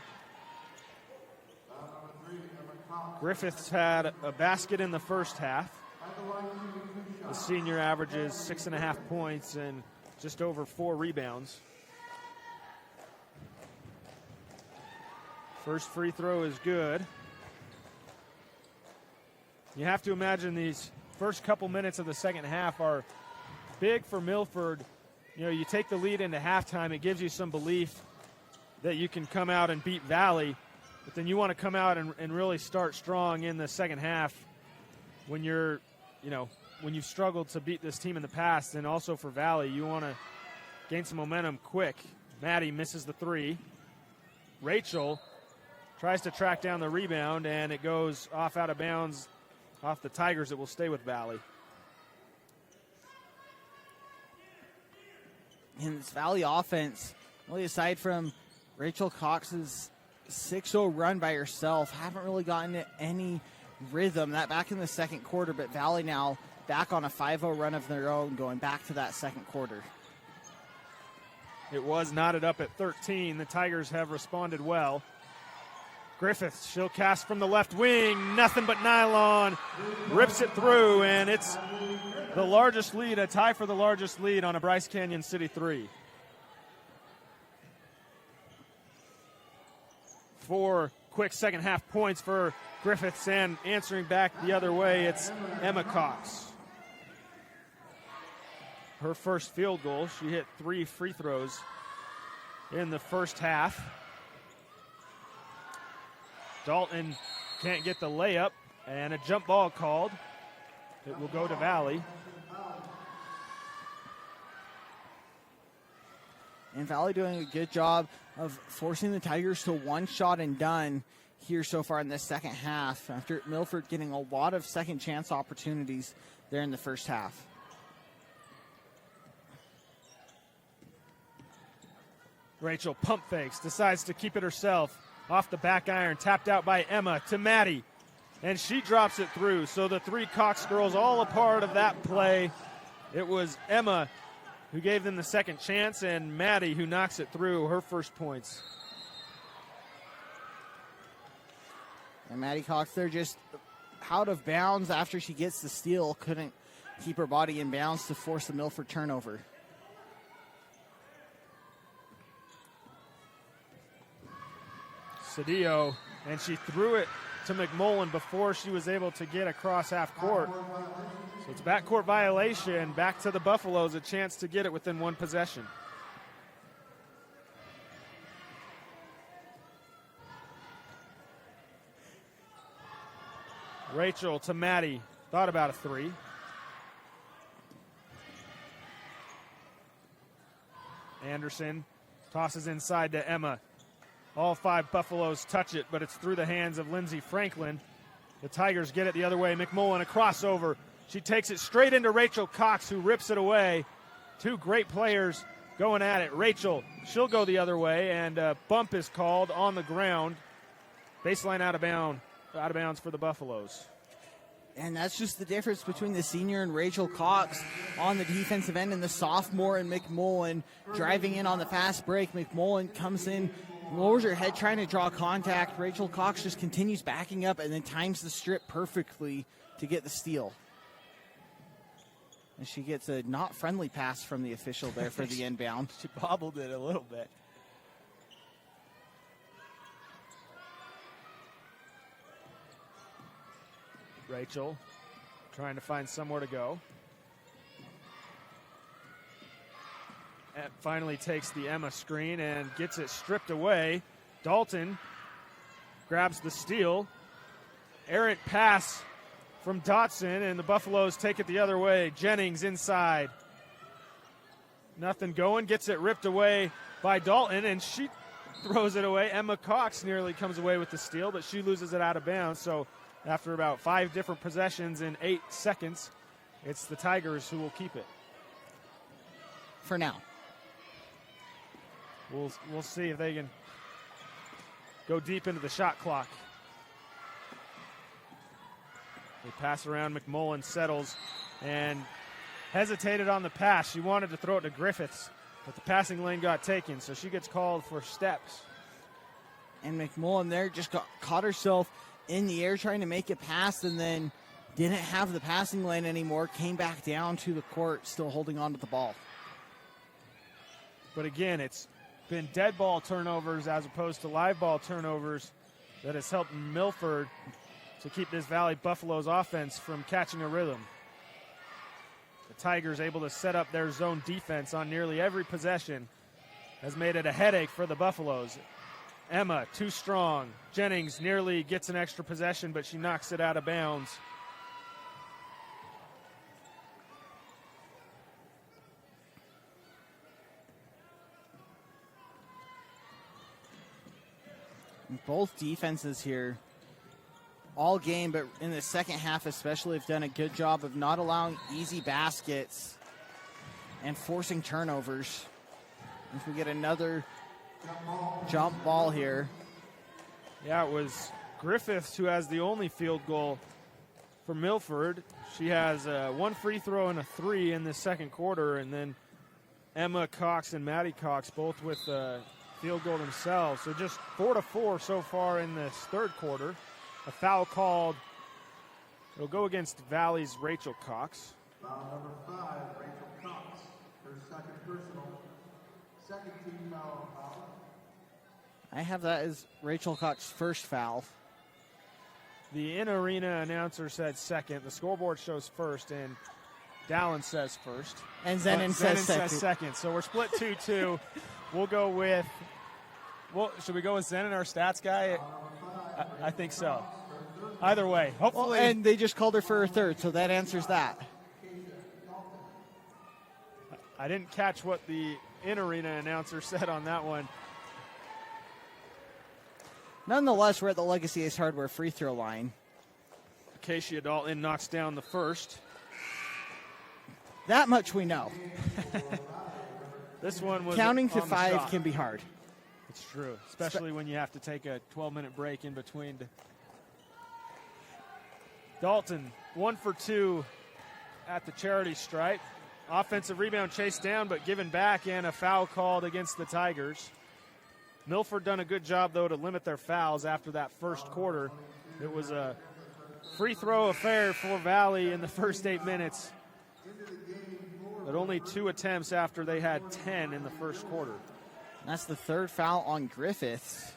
Speaker 1: Griffiths had a basket in the first half. The senior averages 6.5 points and just over 4 rebounds. First free throw is good. You have to imagine these first couple minutes of the second half are big for Milford. You know, you take the lead into halftime, it gives you some belief that you can come out and beat Valley, but then you want to come out and really start strong in the second half when you're, when you've struggled to beat this team in the past. And also for Valley, you want to gain some momentum quick. Maddie misses the 3. Rachel tries to track down the rebound, and it goes off out of bounds off the Tigers. It will stay with Valley.
Speaker 2: In this Valley offense, really aside from Rachel Cox's 6-0 run by herself, haven't really gotten any rhythm. That back in the second quarter, but Valley now back on a 5-0 run of their own, going back to that second quarter.
Speaker 1: It was knotted up at 13. The Tigers have responded well. Griffiths, she'll cast from the left wing, nothing but nylon, rips it through, and it's the largest lead, a tie for the largest lead on a Bryce Canyon City 3. 4 quick second half points for Griffiths, and answering back the other way, it's Emma Cox. Her first field goal, she hit 3 free throws in the first half. Dalton can't get the layup, and a jump ball called. It will go to Valley.
Speaker 2: And Valley doing a good job of forcing the Tigers to one shot and done here so far in this second half, after Milford getting a lot of second chance opportunities there in the first half.
Speaker 1: Rachel pump fakes, decides to keep it herself. Off the back iron, tapped out by Emma to Maddie, and she drops it through. So the 3 Cox girls all a part of that play. It was Emma who gave them the second chance, and Maddie who knocks it through, her first points.
Speaker 2: And Maddie Cox there just out of bounds after she gets the steal, couldn't keep her body in bounds to force the Milford turnover.
Speaker 1: Cedillo, and she threw it to McMullen before she was able to get across half court. So it's backcourt violation. Back to the Buffaloes, a chance to get it within 1 possession. Rachel to Maddie, thought about a 3. Anderson tosses inside to Emma. All 5 Buffaloes touch it, but it's through the hands of Lindsey Franklin. The Tigers get it the other way. McMullen, a crossover. She takes it straight into Rachel Cox, who rips it away. 2 great players going at it. Rachel, she'll go the other way, and a bump is called on the ground. Baseline out of bounds for the Buffaloes.
Speaker 2: And that's just the difference between the senior and Rachel Cox on the defensive end and the sophomore and McMullen driving in on the fast break. McMullen comes in, lowers her head trying to draw contact. Rachel Cox just continues backing up and then times the strip perfectly to get the steal. And she gets a not friendly pass from the official there for the inbound.
Speaker 1: She bobbled it a little bit. Rachel trying to find somewhere to go. And finally takes the Emma screen and gets it stripped away. Dalton grabs the steal. Errant pass from Dotson, and the Buffaloes take it the other way. Jennings inside. Nothing going. Gets it ripped away by Dalton, and she throws it away. Emma Cox nearly comes away with the steal, but she loses it out of bounds. So after about 5 different possessions in 8 seconds, it's the Tigers who will keep it.
Speaker 2: For now.
Speaker 1: We'll see if they can go deep into the shot clock. They pass around. McMullen settles and hesitated on the pass. She wanted to throw it to Griffiths, but the passing lane got taken, so she gets called for steps.
Speaker 2: And McMullen there just caught herself in the air trying to make it pass, and then didn't have the passing lane anymore, came back down to the court, still holding on to the ball.
Speaker 1: But again, it's been dead ball turnovers as opposed to live ball turnovers that has helped Milford to keep this Valley Buffaloes offense from catching a rhythm. The Tigers able to set up their zone defense on nearly every possession has made it a headache for the Buffaloes. Emma, too strong. Jennings nearly gets an extra possession, but she knocks it out of bounds.
Speaker 2: Both defenses here all game, but in the second half especially, have done a good job of not allowing easy baskets and forcing turnovers. If we get another jump ball here.
Speaker 1: Yeah, it was Griffiths who has the only field goal for Milford. She has 1 free throw and a 3 in the second quarter, and then Emma Cox and Maddie Cox both with field goal themselves. So just 4-4 so far in this third quarter. A foul called. It'll go against Valley's Rachel Cox.
Speaker 19: Foul number 5, Rachel Cox. Her second personal. Second team foul.
Speaker 2: I have that as Rachel Cox's first foul.
Speaker 1: The in-arena announcer said second. The scoreboard shows first, and Dallin says first.
Speaker 2: And Zenon says
Speaker 1: second. So we're split 2-2. We'll go with, should we go with Zenon, our stats guy? I think so. Either way, hopefully.
Speaker 2: Well, and they just called her for her third, so that answers that.
Speaker 1: I didn't catch what the in-arena announcer said on that one.
Speaker 2: Nonetheless, we're at the Legacy Ace Hardware free throw line.
Speaker 1: Acacia Dalton knocks down the first.
Speaker 2: That much we know.
Speaker 1: This one was
Speaker 2: counting to
Speaker 1: on
Speaker 2: 5 can be hard.
Speaker 1: It's true, especially when you have to take a 12-minute break in between. Dalton, 1 for 2 at the charity stripe. Offensive rebound chased down, but given back, and a foul called against the Tigers. Milford done a good job, though, to limit their fouls after that first quarter. It was a free throw affair for Valley in the first 8 minutes, but only 2 attempts after they had 10 in the first quarter.
Speaker 2: That's the third foul on Griffiths.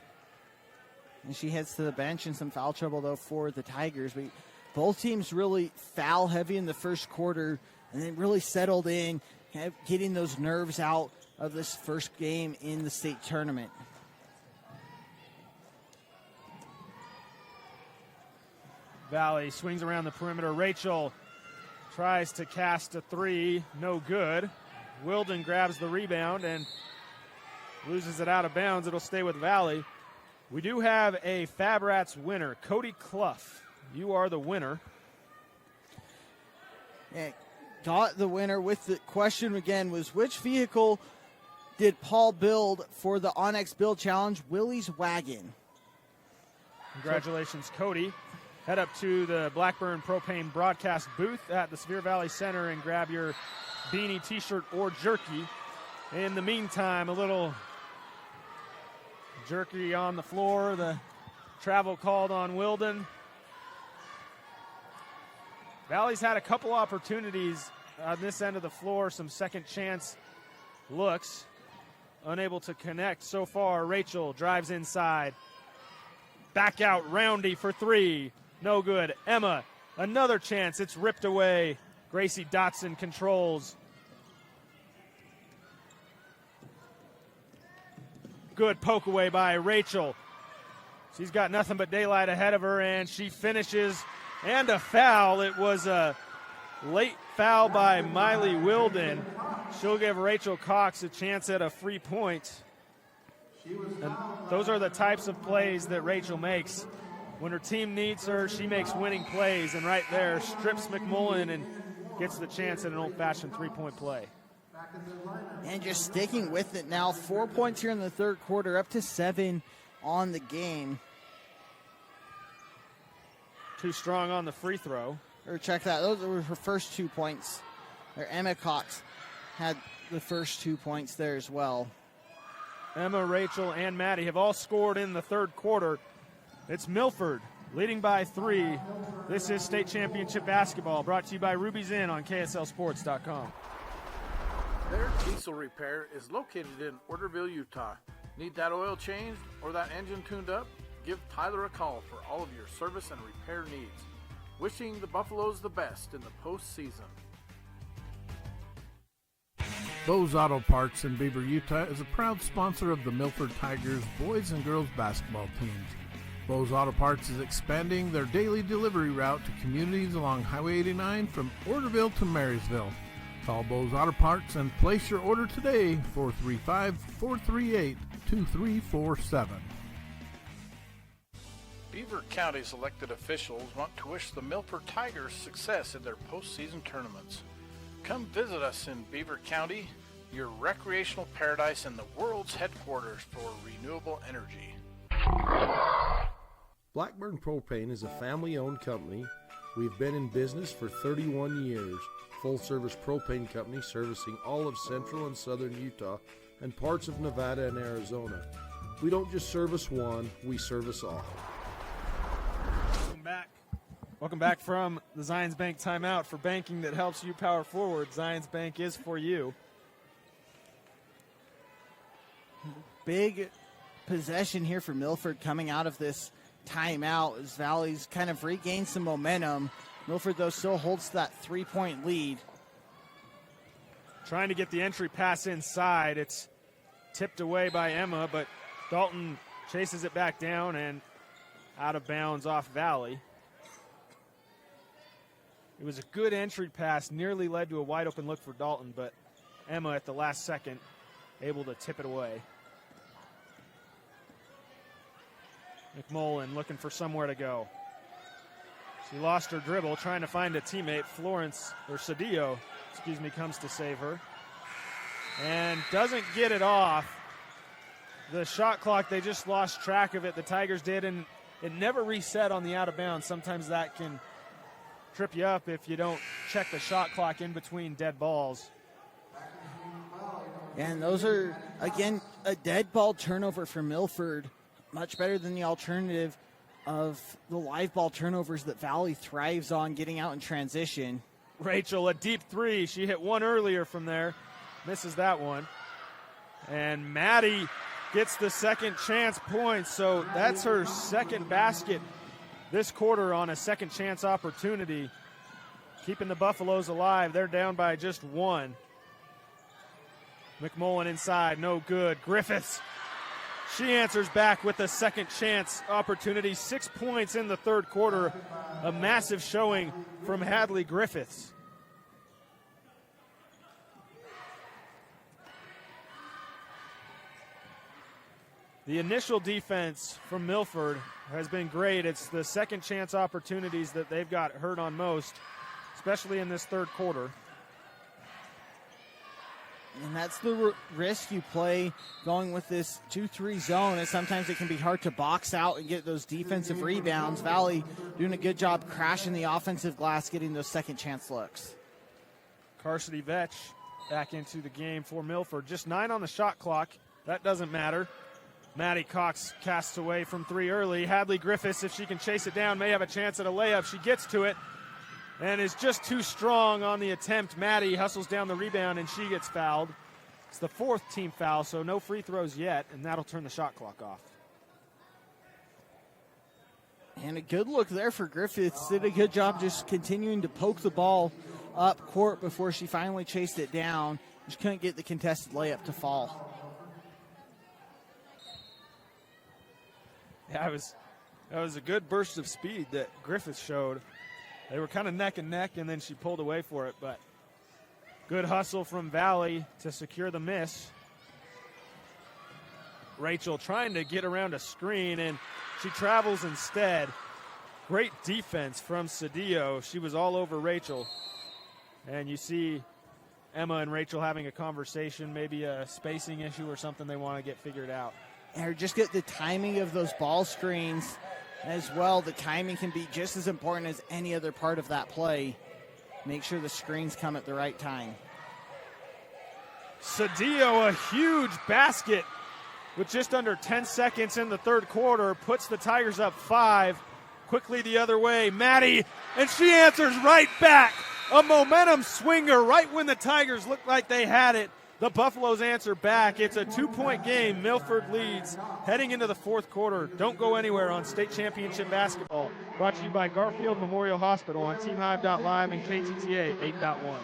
Speaker 2: And she heads to the bench in some foul trouble, though, for the Tigers. But both teams really foul heavy in the first quarter and then really settled in, kind of getting those nerves out of this first game in the state tournament.
Speaker 1: Valley swings around the perimeter. Rachel tries to cast a 3, no good. Wilden grabs the rebound and loses it out of bounds. It'll stay with Valley. We do have a Fab Rats winner, Cody Clough. You are the winner.
Speaker 2: Yeah, got the winner with the question again was, which vehicle did Paul build for the Onyx Build Challenge? Willie's Wagon.
Speaker 1: Congratulations, Cody. Head up to the Blackburn Propane broadcast booth at the Sevier Valley Center and grab your beanie, t-shirt, or jerky. In the meantime, a little jerky on the floor. The travel called on Wilden. Valley's had a couple opportunities on this end of the floor, some second chance looks. Unable to connect so far. Rachel drives inside. Back out, Roundy for 3. No good. Emma Another chance. It's ripped away. Gracie Dotson controls. Good poke away by Rachel. She's got nothing but daylight ahead of her, and she finishes. And a foul. It was a late foul by Miley Wilden. She'll give Rachel Cox a chance at a free point. And those are the types of plays that Rachel makes. When her team needs her, she makes winning plays, and right there strips McMullen and gets the chance at an old-fashioned three-point play.
Speaker 2: And just sticking with it now, 4 points here in the third quarter, up to 7 on the game.
Speaker 1: Too strong on the free throw.
Speaker 2: Or check that, those were her first 2 points. Or Emma Cox had the first 2 points there as well.
Speaker 1: Emma, Rachel, and Maddie have all scored in the third quarter. It's Milford leading by 3. This is state championship basketball, brought to you by Ruby's Inn on KSLSports.com.
Speaker 18: Their diesel repair is located in Orderville, Utah. Need that oil changed or that engine tuned up? Give Tyler a call for all of your service and repair needs. Wishing the Buffaloes the best in the postseason.
Speaker 3: Bose Auto Parts in Beaver, Utah is a proud sponsor of the Milford Tigers boys and girls basketball teams. Bose Auto Parts is expanding their daily delivery route to communities along Highway 89 from Orderville to Marysville. Call Bose Auto Parts and place your order today, 435-438-2347.
Speaker 18: Beaver County's elected officials want to wish the Milford Tigers success in their postseason tournaments. Come visit us in Beaver County, your recreational paradise and the world's headquarters for renewable energy.
Speaker 3: Blackburn Propane is a family-owned company. We've been in business for 31 years. Full-service propane company servicing all of central and southern Utah and parts of Nevada and Arizona. We don't just service one, we service all.
Speaker 1: Welcome back from the Zions Bank timeout. For banking that helps you power forward, Zions Bank is for you.
Speaker 2: Big possession here for Milford coming out of this timeout as Valley's kind of regained some momentum. Milford, though, still holds that 3-point lead.
Speaker 1: Trying to get the entry pass inside. It's tipped away by Emma, but Dalton chases it back down and out of bounds off Valley. It was a good entry pass, nearly led to a wide open look for Dalton, but Emma at the last second able to tip it away. McMullen looking for somewhere to go. She lost her dribble, trying to find a teammate. Cedillo, comes to save her. And doesn't get it off. The shot clock, they just lost track of it. The Tigers did, and it never reset on the out of bounds. Sometimes that can trip you up if you don't check the shot clock in between dead balls.
Speaker 2: And those are, again, a dead ball turnover for Milford. Much better than the alternative of the live ball turnovers that Valley thrives on getting out in transition.
Speaker 1: Rachel, a deep three. She hit one earlier from there. Misses that one. And Maddie gets the second chance point. So that's her second basket this quarter on a second chance opportunity. Keeping the Buffaloes alive. They're down by just one. McMullen inside, no good. Griffiths, she answers back with a second chance opportunity. 6 points in the third quarter. A massive showing from Hadley Griffiths. The initial defense from Milford has been great. It's the second chance opportunities that they've got hurt on most, especially in this third quarter.
Speaker 2: And that's the risk you play going with this 2-3 zone. And sometimes it can be hard to box out and get those defensive rebounds. Valley doing a good job crashing the offensive glass, getting those second chance looks.
Speaker 1: Carsity Vetch back into the game for Milford. Just 9 on the shot clock. That doesn't matter. Maddie Cox casts away from 3 early. Hadley Griffiths, if she can chase it down, may have a chance at a layup. She gets to it and is just too strong on the attempt. Maddie hustles down the rebound, and she gets fouled. It's the 4th team foul, so no free throws yet, and that'll turn the shot clock off.
Speaker 2: And a good look there for Griffiths. Did a good job just continuing to poke the ball up court before she finally chased it down. She couldn't get the contested layup to fall.
Speaker 1: Yeah, that was a good burst of speed that Griffiths showed. They were kind of neck and neck, and then she pulled away for it. But good hustle from Valley to secure the miss. Rachel trying to get around a screen, and she travels instead. Great defense from Cedillo. She was all over Rachel. And you see Emma and Rachel having a conversation, maybe a spacing issue or something they want to get figured out.
Speaker 2: And just get the timing of those ball screens as well. The timing can be just as important as any other part of that play. Make sure the screens come at the right time.
Speaker 1: Cedillo, a huge basket with just under 10 seconds in the third quarter, puts the Tigers up 5. Quickly the other way, Maddie, and she answers right back. A momentum swinger right when the Tigers looked like they had it. The Buffaloes answer back. It's a 2-point game. Milford leads heading into the fourth quarter. Don't go anywhere on state championship basketball. Brought to you by Garfield Memorial Hospital on TeamHive.live and KTTA 8.1.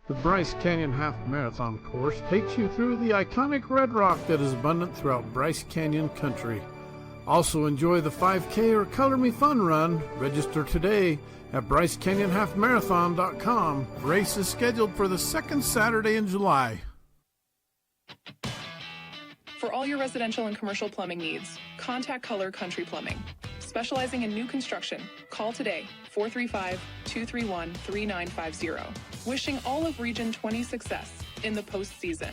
Speaker 3: The Bryce Canyon Half Marathon course takes you through the iconic red rock that is abundant throughout Bryce Canyon country. Also enjoy the 5K or Color Me Fun run. Register today at BryceCanyonHalfMarathon.com. Race is scheduled for the second Saturday in July.
Speaker 11: For all your residential and commercial plumbing needs, contact Color Country Plumbing. Specializing in new construction, call today, 435-231-3950. Wishing all of Region 20 success in the postseason.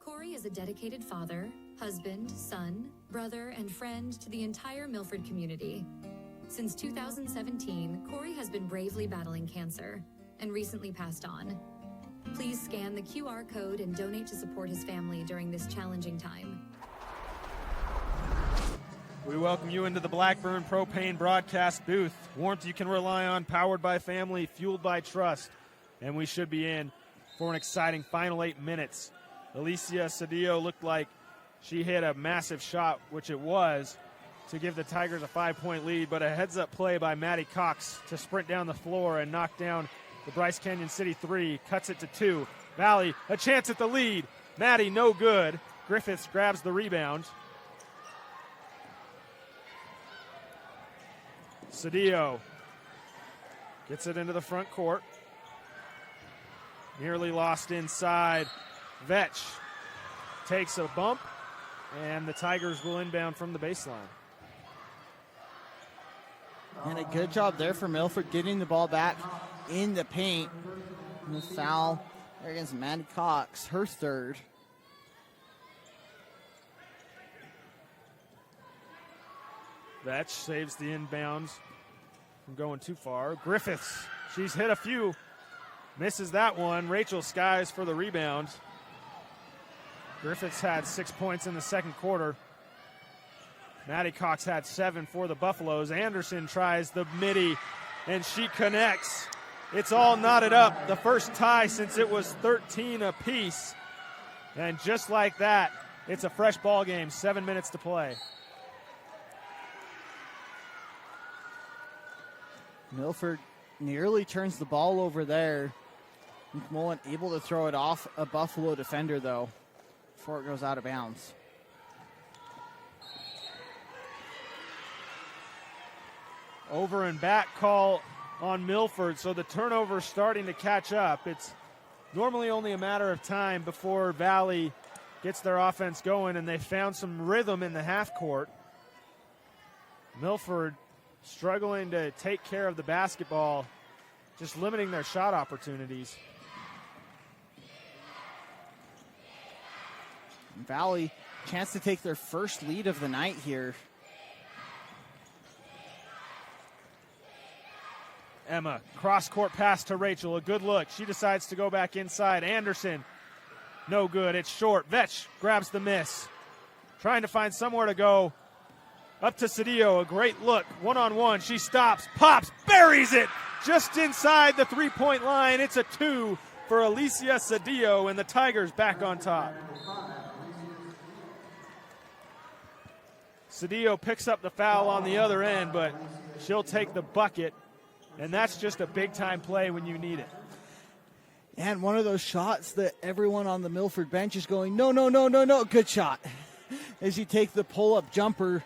Speaker 9: Corey is a dedicated father, husband, son, brother, and friend to the entire Milford community. Since 2017, Corey has been bravely battling cancer and recently passed on. Please scan the QR code and donate to support his family during this challenging time.
Speaker 1: We welcome you into the Blackburn Propane broadcast booth. Warmth you can rely on, powered by family, fueled by trust. And we should be in for an exciting final 8 minutes. Alicia Cedillo looked like she hit a massive shot, which it was, to give the Tigers a 5-point lead, but a heads-up play by Maddie Cox to sprint down the floor and knock down the Bryce Canyon City 3, cuts it to 2. Valley, a chance at the lead. Maddie, no good. Griffiths grabs the rebound. Cedillo gets it into the front court. Nearly lost inside. Vetch takes a bump, and the Tigers will inbound from the baseline.
Speaker 2: And a good job there for Milford getting the ball back in the paint. And the foul there against Maddie Cox, her third.
Speaker 1: Vetch saves the inbounds from going too far. Griffiths, she's hit a few. Misses that one. Rachel skies for the rebound. Griffiths had 6 points in the second quarter. Maddie Cox had 7 for the Buffaloes. Anderson tries the midi, and she connects. It's all knotted up. The first tie since it was 13 apiece. And just like that, it's a fresh ball game. 7 minutes to play.
Speaker 2: Milford nearly turns the ball over there. McMullen able to throw it off a Buffalo defender, though, before it goes out of bounds.
Speaker 1: Over and back call on Milford, so the turnover starting to catch up. It's normally only a matter of time before Valley gets their offense going, and they found some rhythm in the half court. Milford struggling to take care of the basketball, just limiting their shot opportunities.
Speaker 2: Valley, chance to take their first lead of the night here.
Speaker 1: Emma, cross-court pass to Rachel, a good look. She decides to go back inside. Anderson, no good, it's short. Vetch grabs the miss. trying to find somewhere to go. Up to Cedillo, a great look, one-on-one. She stops, pops, buries it just inside the three-point line. It's a 2 for Alicia Cedillo, and the Tigers back on top. Cedillo picks up the foul on the other end, but she'll take the bucket, and that's just a big-time play when you need it.
Speaker 2: And one of those shots that everyone on the Milford bench is going, no, no, no, no, no, good shot. As you take the pull-up jumper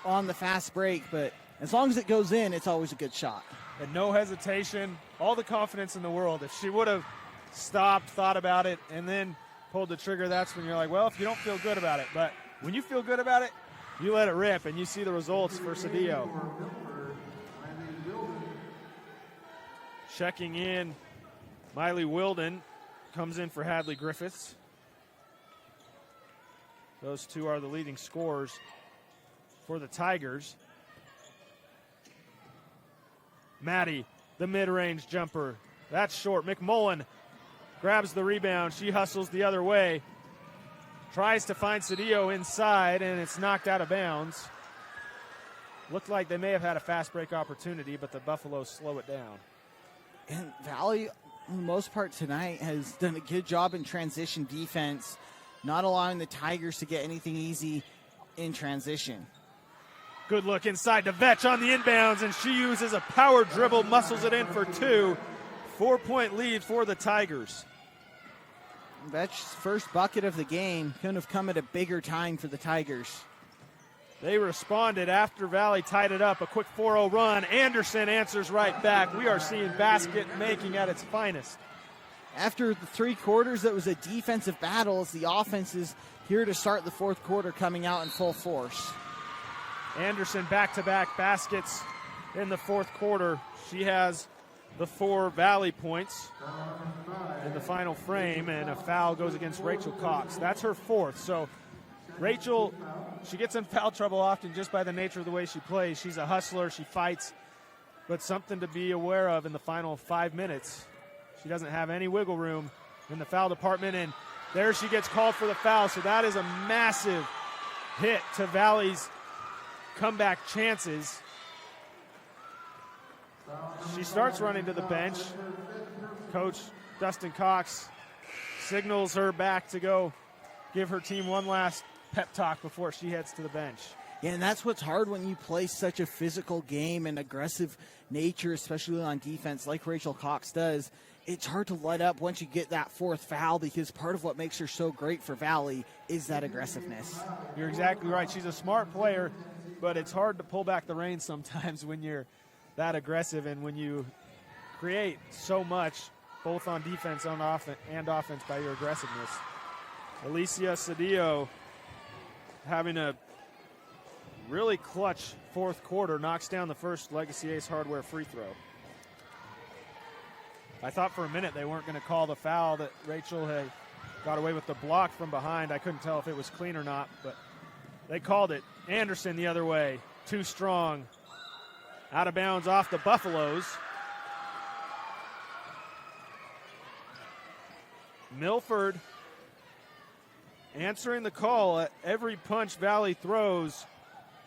Speaker 2: on the fast break, but as long as it goes in, it's always a good shot.
Speaker 1: And no hesitation, all the confidence in the world. If she would have stopped, thought about it, and then pulled the trigger, that's when you're like, well, if you don't feel good about it. But when you feel good about it, you let it rip, and you see the results for Cedillo. Checking in, Miley Wilden comes in for Hadley Griffiths. Those two are the leading scorers for the Tigers. Maddie, the mid-range jumper. That's short. McMullen grabs the rebound. She hustles the other way. Tries to find Cedillo inside, and it's knocked out of bounds. Looked like they may have had a fast break opportunity, but the Buffaloes slow it down.
Speaker 2: And Valley, for the most part tonight, has done a good job in transition defense, not allowing the Tigers to get anything easy in transition.
Speaker 1: Good look inside to Vetch on the inbounds, and she uses a power dribble, muscles it in for 2. 4-point lead for the Tigers.
Speaker 2: Vetch's first bucket of the game couldn't have come at a bigger time for the Tigers.
Speaker 1: They responded after Valley tied it up. A quick 4-0 run. Anderson answers right back. We are seeing basket making at its finest.
Speaker 2: After the 3 quarters, that was a defensive battle as the offense is here to start the fourth quarter coming out in full force.
Speaker 1: Anderson back-to-back baskets in the fourth quarter. She has the 4 Valley points in the final frame, and a foul goes against Rachel Cox. That's her 4th. So Rachel, she gets in foul trouble often just by the nature of the way she plays. She's a hustler, she fights, but something to be aware of in the final 5 minutes. She doesn't have any wiggle room in the foul department, and there she gets called for the foul. So that is a massive hit to Valley's comeback chances. She starts running to the bench. Coach Dustin Cox signals her back to go give her team one last pep talk before she heads to the bench.
Speaker 2: Yeah, and that's what's hard when you play such a physical game and aggressive nature, especially on defense like Rachel Cox does. It's hard to let up once you get that 4th foul, because part of what makes her so great for Valley is that aggressiveness.
Speaker 1: You're exactly right. She's a smart player, but it's hard to pull back the reins sometimes when you're that aggressive and when you create so much both on defense and offense by your aggressiveness. Alicia Cedillo having a really clutch fourth quarter, knocks down the first Legacy Ace Hardware free throw. I thought for a minute they weren't going to call the foul that Rachel had got away with the block from behind. I couldn't tell if it was clean or not, but they called it. Anderson the other way, too strong. Out of bounds off the Buffaloes. Milford answering the call at every punch Valley throws.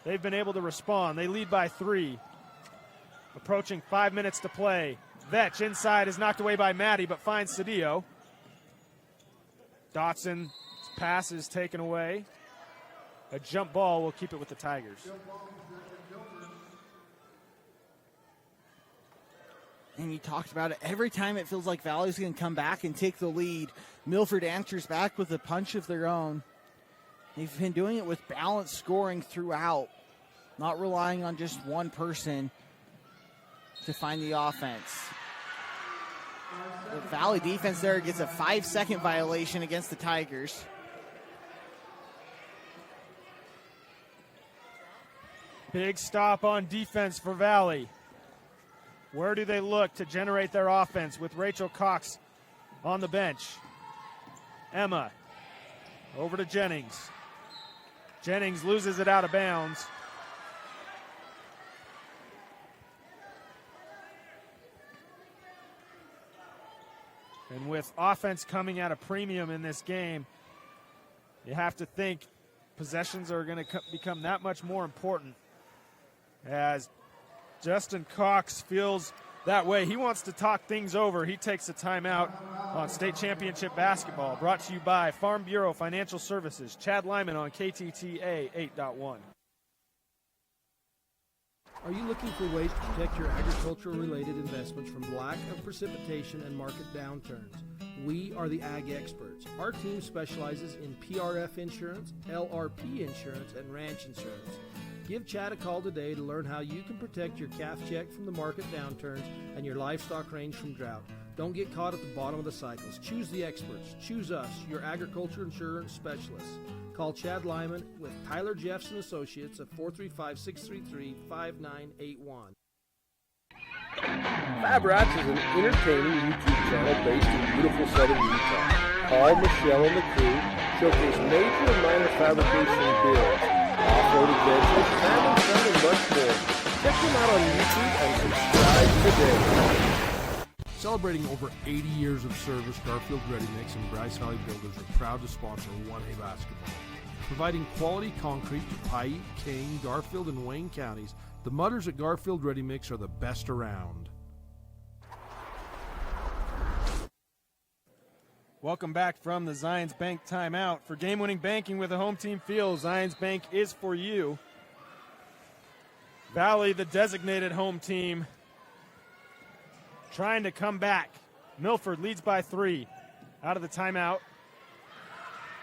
Speaker 1: They've been able to respond. They lead by 3. Approaching 5 minutes to play. Vetch inside is knocked away by Maddie, but finds Cedillo. Dotson's pass is taken away. A jump ball will keep it with the Tigers.
Speaker 2: And you talked about it. Every time it feels like Valley's going to come back and take the lead, Milford answers back with a punch of their own. They've been doing it with balanced scoring throughout, not relying on just one person to find the offense. The Valley defense there gets a 5-second violation against the Tigers.
Speaker 1: Big stop on defense for Valley. Where do they look to generate their offense with Rachel Cox on the bench? Emma over to Jennings. Jennings loses it out of bounds. And with offense coming at a premium in this game, you have to think possessions are going to become that much more important as Justin Cox feels that way. He wants to talk things over. He takes a timeout on state championship basketball. Brought to you by Farm Bureau Financial Services. Chad Lyman on KTTA 8.1.
Speaker 3: Are you looking for ways to protect your agricultural-related investments from lack of precipitation and market downturns? We are the Ag Experts. Our team specializes in PRF insurance, LRP insurance, and ranch insurance. Give Chad a call today to learn how you can protect your calf check from the market downturns and your livestock range from drought. Don't get caught at the bottom of the cycles. Choose the experts. Choose us, your agriculture insurance specialists. Call Chad Lyman with Tyler Jeffs & Associates at 435-633-5981.
Speaker 20: Fab Rats is an entertaining YouTube channel based in beautiful southern Utah. Paul, Michelle, and the crew showcase major and minor fabrication builds, off-road adventures, family fun, and much more. Check them out on YouTube and subscribe today.
Speaker 3: Celebrating over 80 years of service, Garfield Ready Mix and Bryce Valley Builders are proud to sponsor 1A basketball. Providing quality concrete to Paiute, Kane, Garfield, and Wayne counties, the mudders at Garfield Ready Mix are the best around.
Speaker 1: Welcome back from the Zions Bank timeout. For game-winning banking with a home team feel, Zions Bank is for you. Valley, the designated home team, trying to come back. Milford leads by 3. Out of the timeout.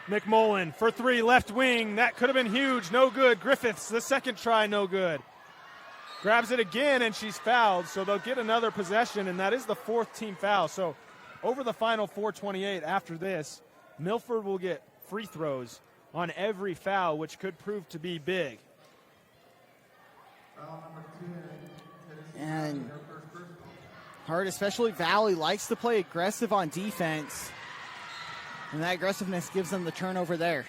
Speaker 1: McMullen for 3, left wing. That could have been huge. No good. Griffiths, the second try, no good. Grabs it again, and she's fouled, so they'll get another possession, and that is the 4th team foul. So over the final 4:28 after this, Milford will get free throws on every foul, which could prove to be big.
Speaker 2: And Hart, especially Valley, likes to play aggressive on defense, and that aggressiveness gives them the turnover there.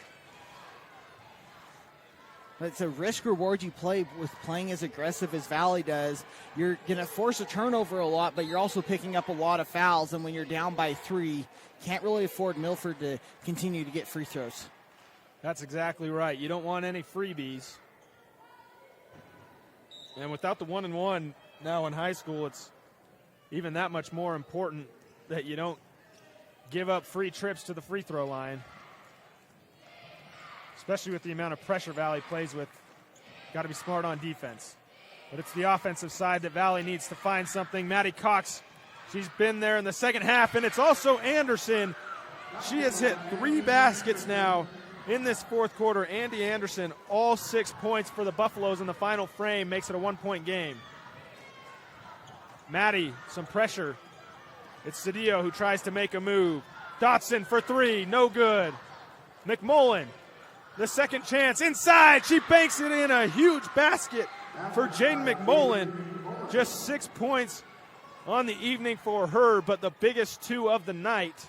Speaker 2: But it's a risk reward you play with playing as aggressive as Valley does. You're going to force a turnover a lot, but you're also picking up a lot of fouls, and when you're down by 3, can't really afford Milford to continue to get free throws.
Speaker 1: That's exactly right. You don't want any freebies. And without the 1-and-1 now in high school, it's even that much more important that you don't give up free trips to the free throw line, especially with the amount of pressure Valley plays with. Got to be smart on defense. But it's the offensive side that Valley needs to find something. Maddie Cox, she's been there in the second half, and it's also Anderson. She has hit 3 baskets now in this fourth quarter. Andy Anderson, all 6 points for the Buffaloes in the final frame, makes it a 1-point game. Maddie, some pressure. It's Cedillo who tries to make a move. Dotson for 3, no good. McMullen, the second chance, inside. She banks it in, a huge basket for Jaden McMullen. Just 6 points on the evening for her, but the biggest 2 of the night.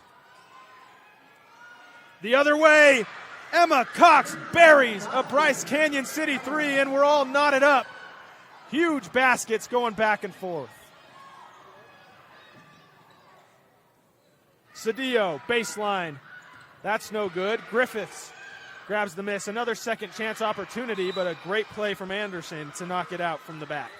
Speaker 1: The other way, Emma Cox buries a Bryce Canyon City 3, and we're all knotted up. Huge baskets going back and forth. Cedillo, baseline. That's no good. Griffiths grabs the miss. Another second chance opportunity, but a great play from Anderson to knock it out from the back.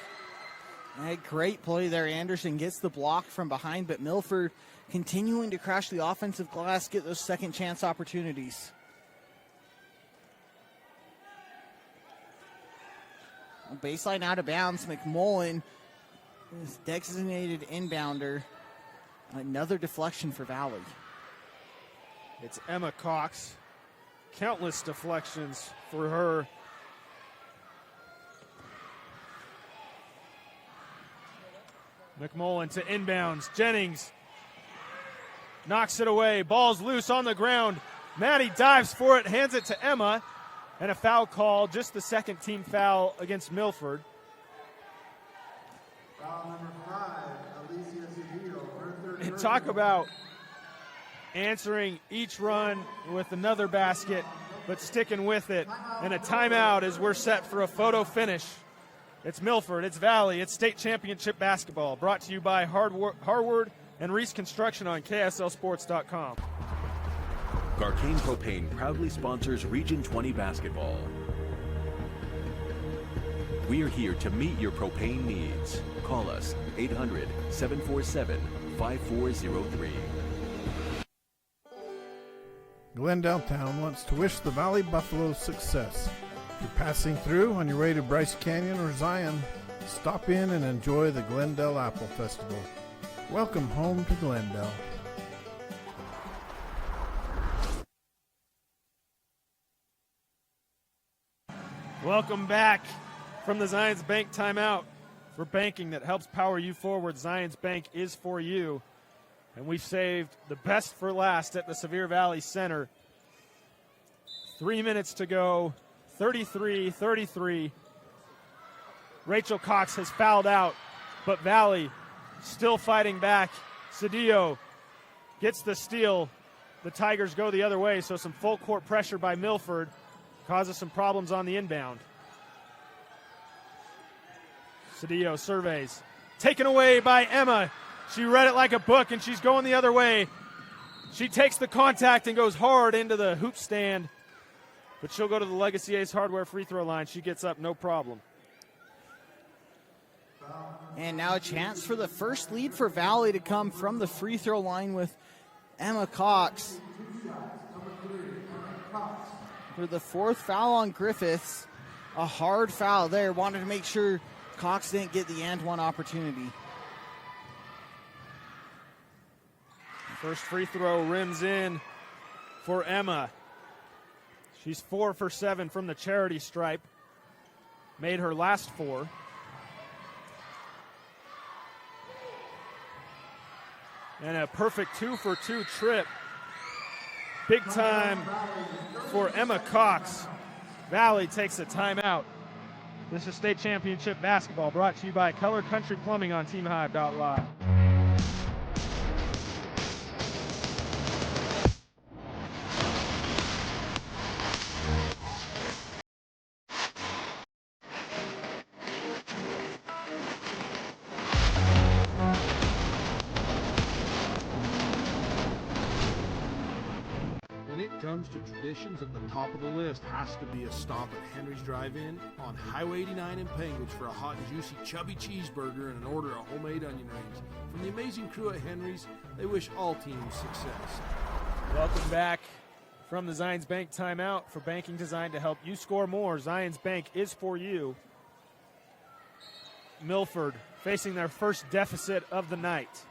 Speaker 2: A great play there. Anderson gets the block from behind, but Milford continuing to crash the offensive glass, get those second chance opportunities. Baseline out of bounds. McMullen is designated inbounder. Another deflection for Valley.
Speaker 1: It's Emma Cox. Countless deflections for her. McMullen to inbounds. Jennings knocks it away. Ball's loose on the ground. Maddie dives for it, hands it to Emma. And a foul call, just the second team foul against Milford.
Speaker 19: Foul number 5, Alicia Cedillo.
Speaker 1: And talk about answering each run with another basket, but sticking with it. And a timeout as we're set for a photo finish. It's Milford, it's Valley, it's state championship basketball. Brought to you by Harward and Reese Construction on KSLSports.com.
Speaker 6: Garcane Propane proudly sponsors Region 20 basketball. We are here to meet your propane needs. Call us 800-747-5403.
Speaker 7: Glendale Town wants to wish the Valley Buffalo success. If you're passing through on your way to Bryce Canyon or Zion, stop in and enjoy the Glendale Apple Festival. Welcome home to Glendale.
Speaker 1: Welcome back from the Zions Bank timeout. For banking that helps power you forward, Zions Bank is for you. And we've saved the best for last at the Sevier Valley Center. 3 minutes to go, 33-33. Rachel Cox has fouled out, but Valley still fighting back. Cedillo gets the steal. The Tigers go the other way, so some full court pressure by Milford causes some problems on the inbound. Cedillo surveys. Taken away by Emma. She read it like a book, and she's going the other way. She takes the contact and goes hard into the hoop stand, but she'll go to the Legacy Ace Hardware free throw line. She gets up, no problem.
Speaker 2: And now a chance for the first lead for Valley to come from the free throw line with Emma Cox. For the fourth foul on Griffiths, a hard foul there. Wanted to make sure Cox didn't get the and one opportunity.
Speaker 1: First free throw rims in for Emma. She's 4 for 7 from the charity stripe. Made her last 4. And a perfect 2 for 2 trip. Big time for Emma Cox. Valley takes a timeout. This is state championship basketball brought to you by Color Country Plumbing on TeamHive.live.
Speaker 3: When it comes to traditions, at the top of the list has to be a stop at Henry's Drive-In on Highway 89 in Penguich for a hot and juicy chubby cheeseburger and an order of homemade onion rings. From the amazing crew at Henry's, they wish all teams success.
Speaker 1: Welcome back from the Zions Bank timeout. For banking designed to help you score more, Zions Bank is for you. Milford facing their first deficit of the night.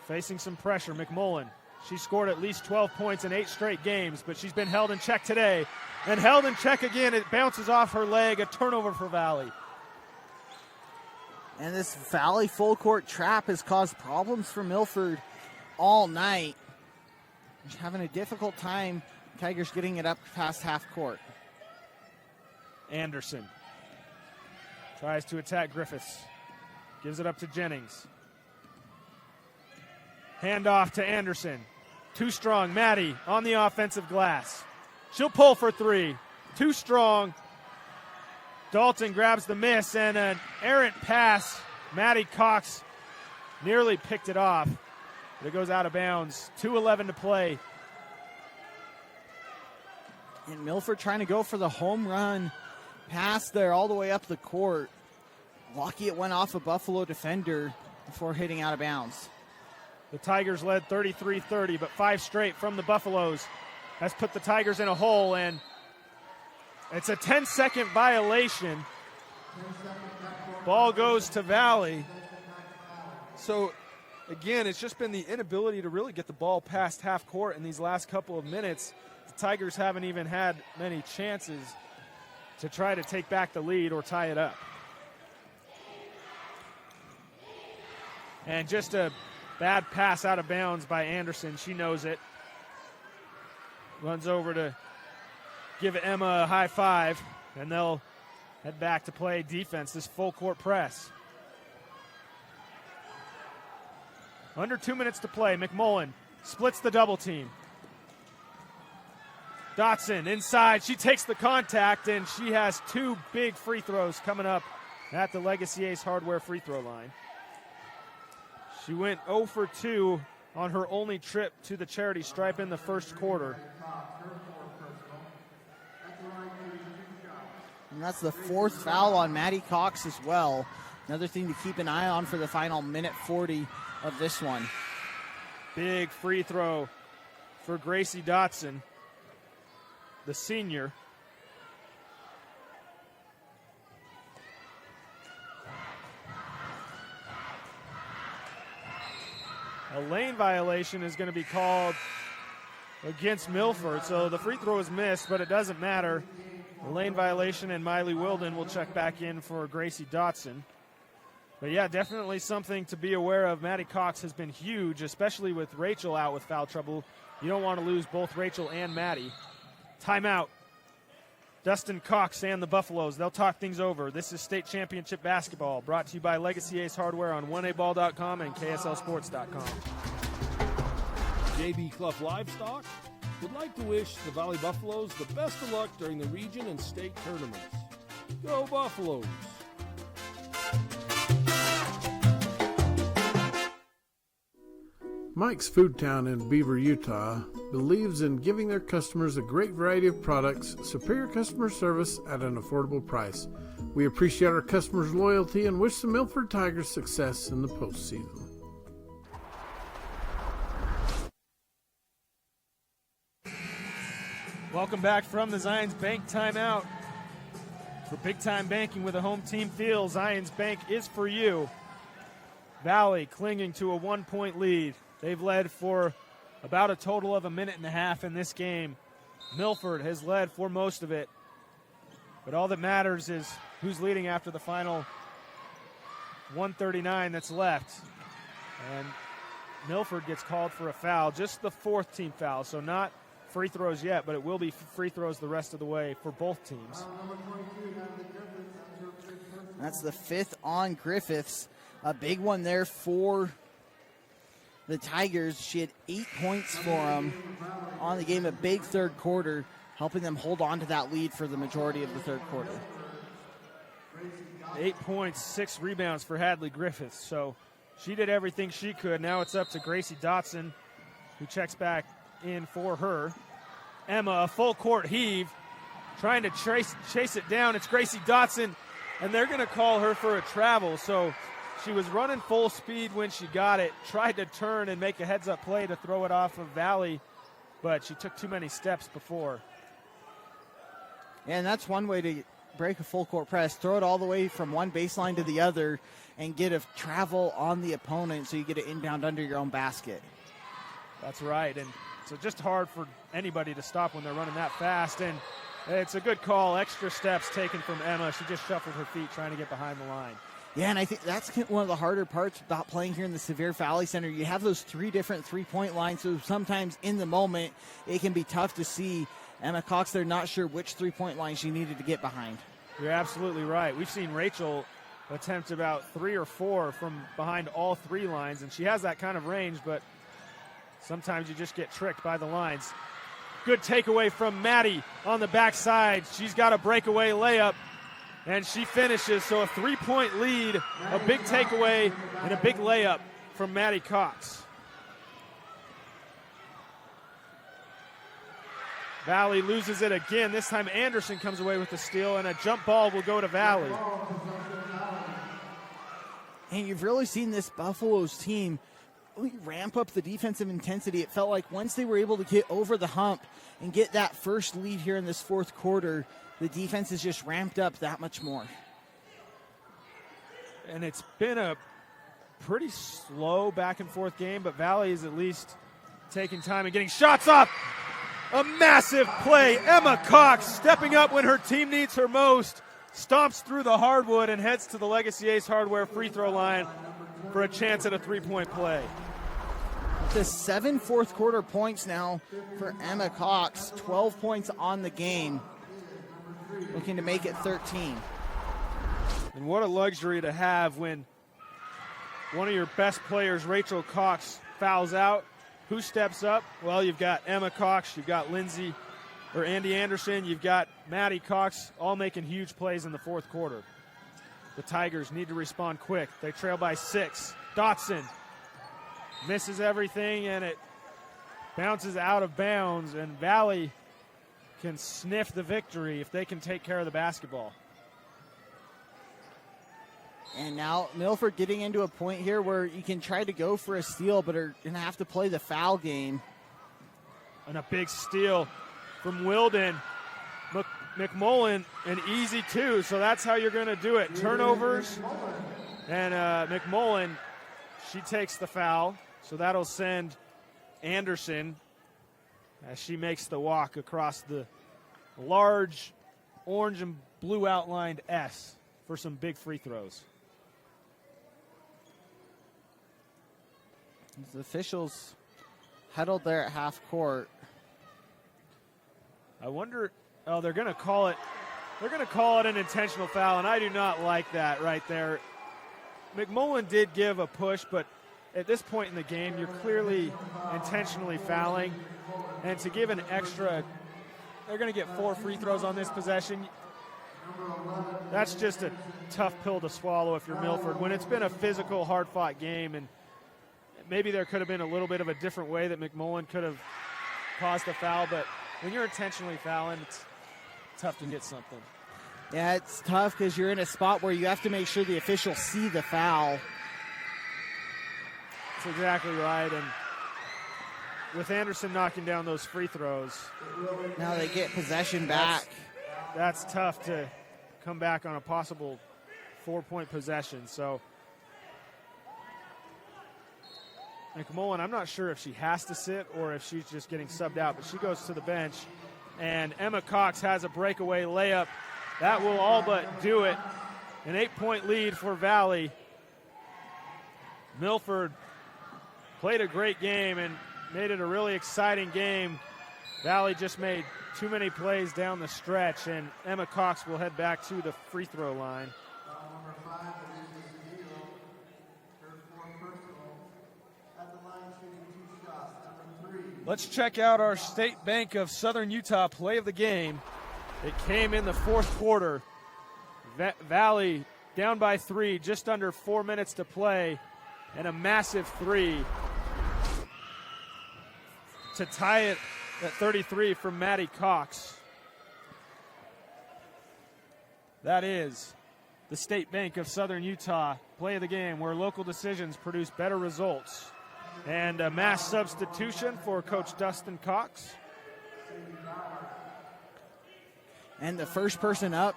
Speaker 1: Facing some pressure, McMullen. She scored at least 12 points in 8 straight games, but she's been held in check today. And held in check again, it bounces off her leg, a turnover for Valley.
Speaker 2: And this Valley full court trap has caused problems for Milford all night. Just having a difficult time, Tigers getting it up past half court.
Speaker 1: Anderson tries to attack Griffiths. Gives it up to Jennings. Handoff to Anderson. Too strong. Maddie on the offensive glass. She'll pull for 3. Too strong. Dalton grabs the miss and an errant pass. Maddie Cox nearly picked it off, but it goes out of bounds. 2:11 to play.
Speaker 2: And Milford trying to go for the home run pass there all the way up the court. Lucky it went off a Buffalo defender before hitting out of bounds.
Speaker 1: The Tigers led 33-30, but 5 straight from the Buffaloes has put the Tigers in a hole, and it's a 10-second violation. Ball goes to Valley. So, again, it's just been the inability to really get the ball past half court in these last couple of minutes. The Tigers haven't even had many chances to try to take back the lead or tie it up. And just a bad pass out of bounds by Anderson. She knows it. Runs over to give Emma a high five, and they'll head back to play defense, this full court press. Under 2 minutes to play. McMullen splits the double team. Dotson inside. She takes the contact, and she has 2 big free throws coming up at the Legacy Ace Hardware free throw line. She went 0 for 2 on her only trip to the charity stripe in the first quarter.
Speaker 2: And that's the fourth foul on Maddie Cox as well. Another thing to keep an eye on for the final minute 40 of this one.
Speaker 1: Big free throw for Gracie Dotson, the senior. A lane violation is going to be called against Milford. So the free throw is missed, but it doesn't matter. A lane violation, and Miley Wilden will check back in for Gracie Dotson. But yeah, definitely something to be aware of. Maddie Cox has been huge, especially with Rachel out with foul trouble. You don't want to lose both Rachel and Maddie. Timeout. Dustin Cox and the Buffaloes, they'll talk things over. This is state championship basketball, brought to you by Legacy Ace Hardware on 1aball.com and KSLSports.com.
Speaker 3: JB Clough Livestock would like to wish the Valley Buffaloes the best of luck during the region and state tournaments. Go Buffaloes!
Speaker 7: Mike's Food Town in Beaver, Utah believes in giving their customers a great variety of products, superior customer service at an affordable price. We appreciate our customers' loyalty and wish the Milford Tigers success in the postseason.
Speaker 1: Welcome back from the Zions Bank timeout. For big-time banking with a home team feel, Zions Bank is for you. Valley clinging to a 1-point lead. They've led for about a total of a minute and a half in this game. Milford has led for most of it. But all that matters is who's leading after the final 1:39 that's left. And Milford gets called for a foul, just the fourth team foul, so not free throws yet, but it will be free throws the rest of the way for both teams.
Speaker 2: That's the fifth on Griffiths. A big one there for the Tigers. She had 8 points for them on the game, a big third quarter, helping them hold on to that lead for the majority of the third quarter.
Speaker 1: 8 points, 6 rebounds for Hadley Griffiths. So she did everything she could. Now it's up to Gracie Dotson, who checks back in for her. Emma, a full court heave, trying to chase it down. It's Gracie Dotson, and they're going to call her for a travel. So she was running full speed when she got it, tried to turn and make a heads-up play to throw it off of Valley, but she took too many steps before.
Speaker 2: And that's one way to break a full court press. Throw it all the way from one baseline to the other and get a travel on the opponent so you get it inbound under your own basket.
Speaker 1: That's right, and so just hard for anybody to stop when they're running that fast, and it's a good call. Extra steps taken from Emma. She just shuffled her feet trying to get behind the line.
Speaker 2: Yeah, and I think that's one of the harder parts about playing here in the Sevier Valley Center. You have those 3 different three-point lines, so sometimes in the moment it can be tough to see. Emma Cox, they're not sure which three-point line she needed to get behind.
Speaker 1: You're absolutely right. We've seen Rachel attempt about 3 or 4 from behind all 3 lines, and she has that kind of range, but sometimes you just get tricked by the lines. Good takeaway from Maddie on the backside. She's got a breakaway layup, and she finishes. So a 3-point lead, a big takeaway, and a big layup from Maddie Cox. Valley loses it again. This time Anderson comes away with the steal, and a jump ball will go to Valley.
Speaker 2: And you've really seen this Buffaloes team really ramp up the defensive intensity. It felt like once they were able to get over the hump and get that first lead here in this fourth quarter, the defense has just ramped up that much more.
Speaker 1: And it's been a pretty slow back and forth game, but Valley is at least taking time and getting shots up. A massive play. Emma Cox stepping up when her team needs her most, stomps through the hardwood and heads to the Legacy Ace Hardware free throw line for a chance at a 3-point play.
Speaker 2: To 7 fourth quarter points now for Emma Cox, 12 points on the game, looking to make it 13.
Speaker 1: And what a luxury to have when one of your best players, Rachel Cox, fouls out. Who steps up? Well, you've got Emma Cox, you've got Andy Anderson, you've got Maddie Cox, all making huge plays in the fourth quarter. The Tigers need to respond quick. They trail by 6. Dotson misses everything, and it bounces out of bounds, and Valley can sniff the victory if they can take care of the basketball.
Speaker 2: And now Milford getting into a point here where you can try to go for a steal, but are going to have to play the foul game.
Speaker 1: And a big steal from Wilden. McMullen, an easy two, so that's how you're going to do it. Turnovers, and McMullen, she takes the foul, so that'll send Anderson as she makes the walk across the large orange and blue outlined S for some big free throws.
Speaker 2: The officials huddled there at half court.
Speaker 1: I wonder, they're going to call it. They're going to call it an intentional foul, and I do not like that right there. McMullen did give a push, but at this point in the game, you're clearly intentionally fouling. And to give an extra, they're going to get 4 free throws on this possession. That's just a tough pill to swallow if you're Milford. When it's been a physical, hard-fought game, and maybe there could have been a little bit of a different way that McMullen could have caused a foul, but when you're intentionally fouling, it's tough to get something.
Speaker 2: Yeah, it's tough because you're in a spot where you have to make sure the officials see the foul.
Speaker 1: That's exactly right, and with Anderson knocking down those free throws,
Speaker 2: now they get possession back.
Speaker 1: That's tough to come back on a possible 4-point possession. So McMullen, I'm not sure if she has to sit or if she's just getting subbed out, but she goes to the bench, and Emma Cox has a breakaway layup. That will all but do it. An 8-point lead for Valley. Milford played a great game and made it a really exciting game. Valley just made too many plays down the stretch, and Emma Cox will head back to the free throw line. Let's check out our State Bank of Southern Utah play of the game. It came in the fourth quarter. Valley down by 3, just under 4 minutes to play, and a massive 3 to tie it at 33 from Maddie Cox. That is the State Bank of Southern Utah play of the game, where local decisions produce better results. And a mass substitution for Coach Dustin Cox.
Speaker 2: And the first person up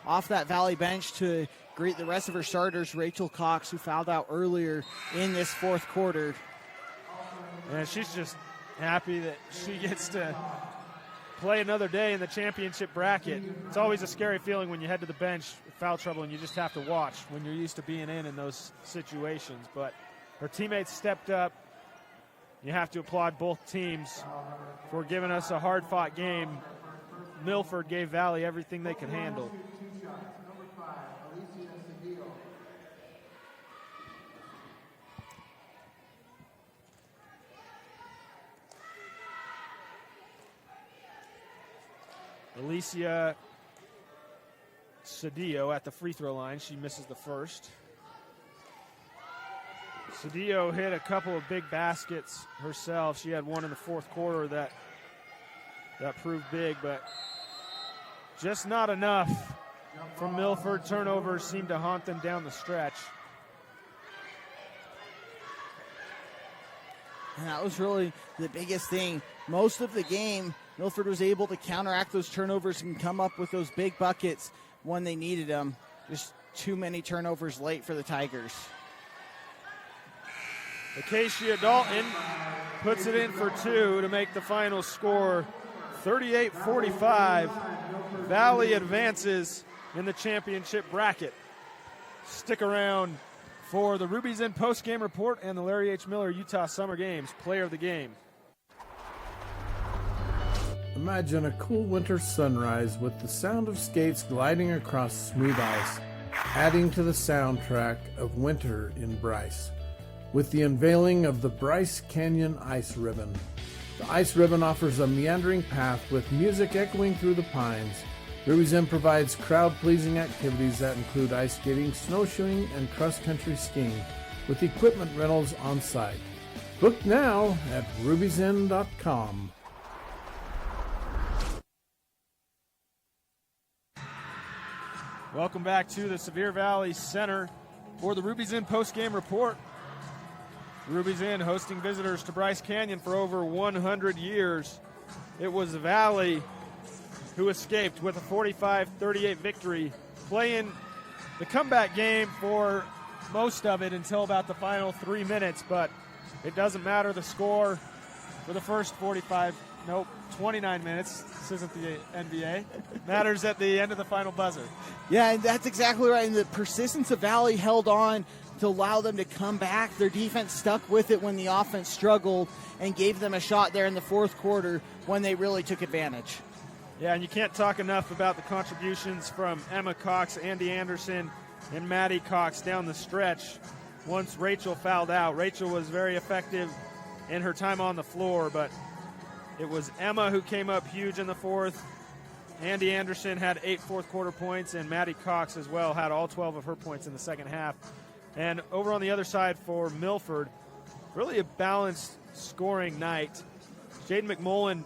Speaker 2: off that Valley bench to greet the rest of her starters, Rachel Cox, who fouled out earlier in this fourth quarter.
Speaker 1: And she's just happy that she gets to play another day in the championship bracket. It's always a scary feeling when you head to the bench with foul trouble and you just have to watch when you're used to being in those situations. But her teammates stepped up. You have to applaud both teams for giving us a hard-fought game. Milford gave Valley everything they could handle. Alicia Cedillo at the free throw line. She misses the first. Cedillo hit a couple of big baskets herself. She had one in the fourth quarter that proved big, but just not enough from Milford. Turnovers seemed to haunt them down the stretch.
Speaker 2: And that was really the biggest thing. Most of the game, Milford was able to counteract those turnovers and come up with those big buckets when they needed them. Just too many turnovers late for the Tigers.
Speaker 1: Acacia Dalton puts it in for 2 to make the final score 38-45. Valley advances in the championship bracket. Stick around for the Ruby's Inn post-game report and the Larry H. Miller Utah Summer Games player of the game.
Speaker 3: Imagine a cool winter sunrise with the sound of skates gliding across smooth ice, adding to the soundtrack of winter in Bryce. With the unveiling of the Bryce Canyon Ice Ribbon. The ice ribbon offers a meandering path with music echoing through the pines. Ruby's Inn provides crowd-pleasing activities that include ice skating, snowshoeing, and cross-country skiing, with equipment rentals on site.
Speaker 7: Book now at rubysin.com.
Speaker 1: Welcome back to the Sevier Valley Center for the Ruby's Inn post-game report. Ruby's Inn hosting visitors to Bryce Canyon for over 100 years. It was Valley who escaped with a 45-38 victory, playing the comeback game for most of it until about the final 3 minutes, but it doesn't matter the score for the first 29 minutes. This isn't the NBA. Matters at the end of the final buzzer.
Speaker 2: Yeah, and that's exactly right. And the persistence of Valley held on to allow them to come back. Their defense stuck with it when the offense struggled and gave them a shot there in the fourth quarter when they really took advantage.
Speaker 1: Yeah, and you can't talk enough about the contributions from Emma Cox, Andy Anderson, and Maddie Cox down the stretch. Once Rachel fouled out, Rachel was very effective in her time on the floor, but it was Emma who came up huge in the fourth. Andy Anderson had 8 fourth-quarter points, and Maddie Cox as well had all 12 of her points in the second half. And over on the other side for Milford, really a balanced scoring night. Jaden McMullen,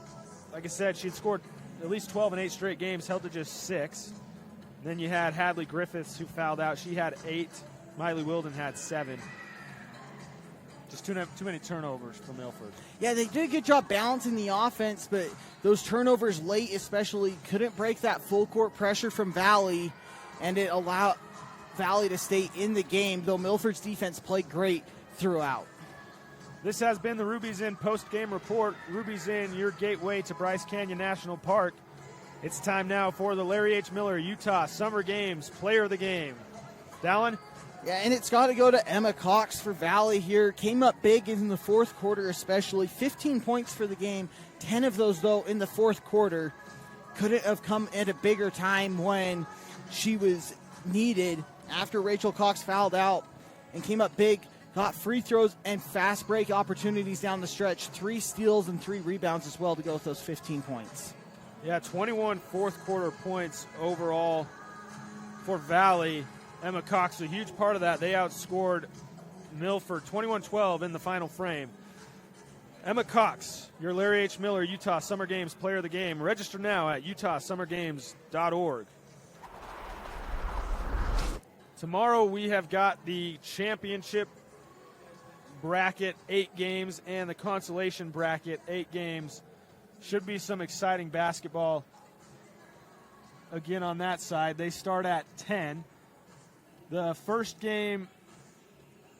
Speaker 1: like I said, she'd scored at least 12 in 8 straight games, held to just 6. And then you had Hadley Griffiths, who fouled out. She had 8. Miley Wilden had 7. Just too many turnovers for Milford.
Speaker 2: Yeah, they did a good job balancing the offense, but those turnovers late especially couldn't break that full court pressure from Valley, and it allowed Valley to stay in the game, though Milford's defense played great throughout.
Speaker 1: This has been the Ruby's Inn post-game report. Ruby's Inn, your gateway to Bryce Canyon National Park. It's time now for the Larry H. Miller Utah Summer Games Player of the Game. Dallin?
Speaker 2: Yeah, and it's got to go to Emma Cox for Valley here. Came up big in the fourth quarter especially. 15 points for the game, 10 of those, though, in the fourth quarter. Couldn't have come at a bigger time when she was needed after Rachel Cox fouled out and came up big. Got free throws and fast break opportunities down the stretch. 3 steals and 3 rebounds as well to go with those 15 points.
Speaker 1: Yeah, 21 fourth-quarter points overall for Valley. Emma Cox, a huge part of that. They outscored Milford 21-12 in the final frame. Emma Cox, your Larry H. Miller Utah Summer Games Player of the Game. Register now at utahsummergames.org. Tomorrow we have got the championship bracket, 8 games, and the consolation bracket, 8 games. Should be some exciting basketball again on that side. They start at 10. The first game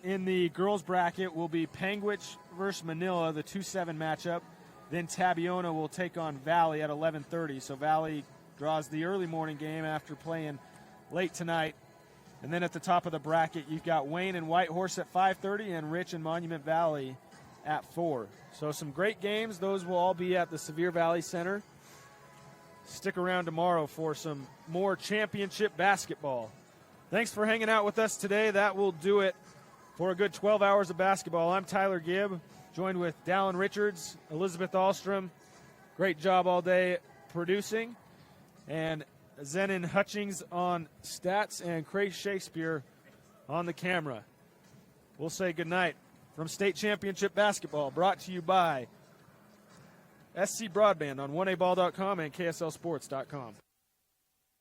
Speaker 1: in the girls bracket will be Panguitch versus Manila, the 2-7 matchup. Then Tabiona will take on Valley at 11:30. So Valley draws the early morning game after playing late tonight. And then at the top of the bracket, you've got Wayne and Whitehorse at 5:30 and Rich and Monument Valley at 4. So some great games. Those will all be at the Sevier Valley Center. Stick around tomorrow for some more championship basketball. Thanks for hanging out with us today. That will do it for a good 12 hours of basketball. I'm Tyler Gibb, joined with Dallin Richards, Elizabeth Ahlstrom. Great job all day producing. And Zenon Hutchings on stats and Craig Shakespeare on the camera. We'll say goodnight from State Championship Basketball, brought to you by SC Broadband on 1aball.com and KSLSports.com.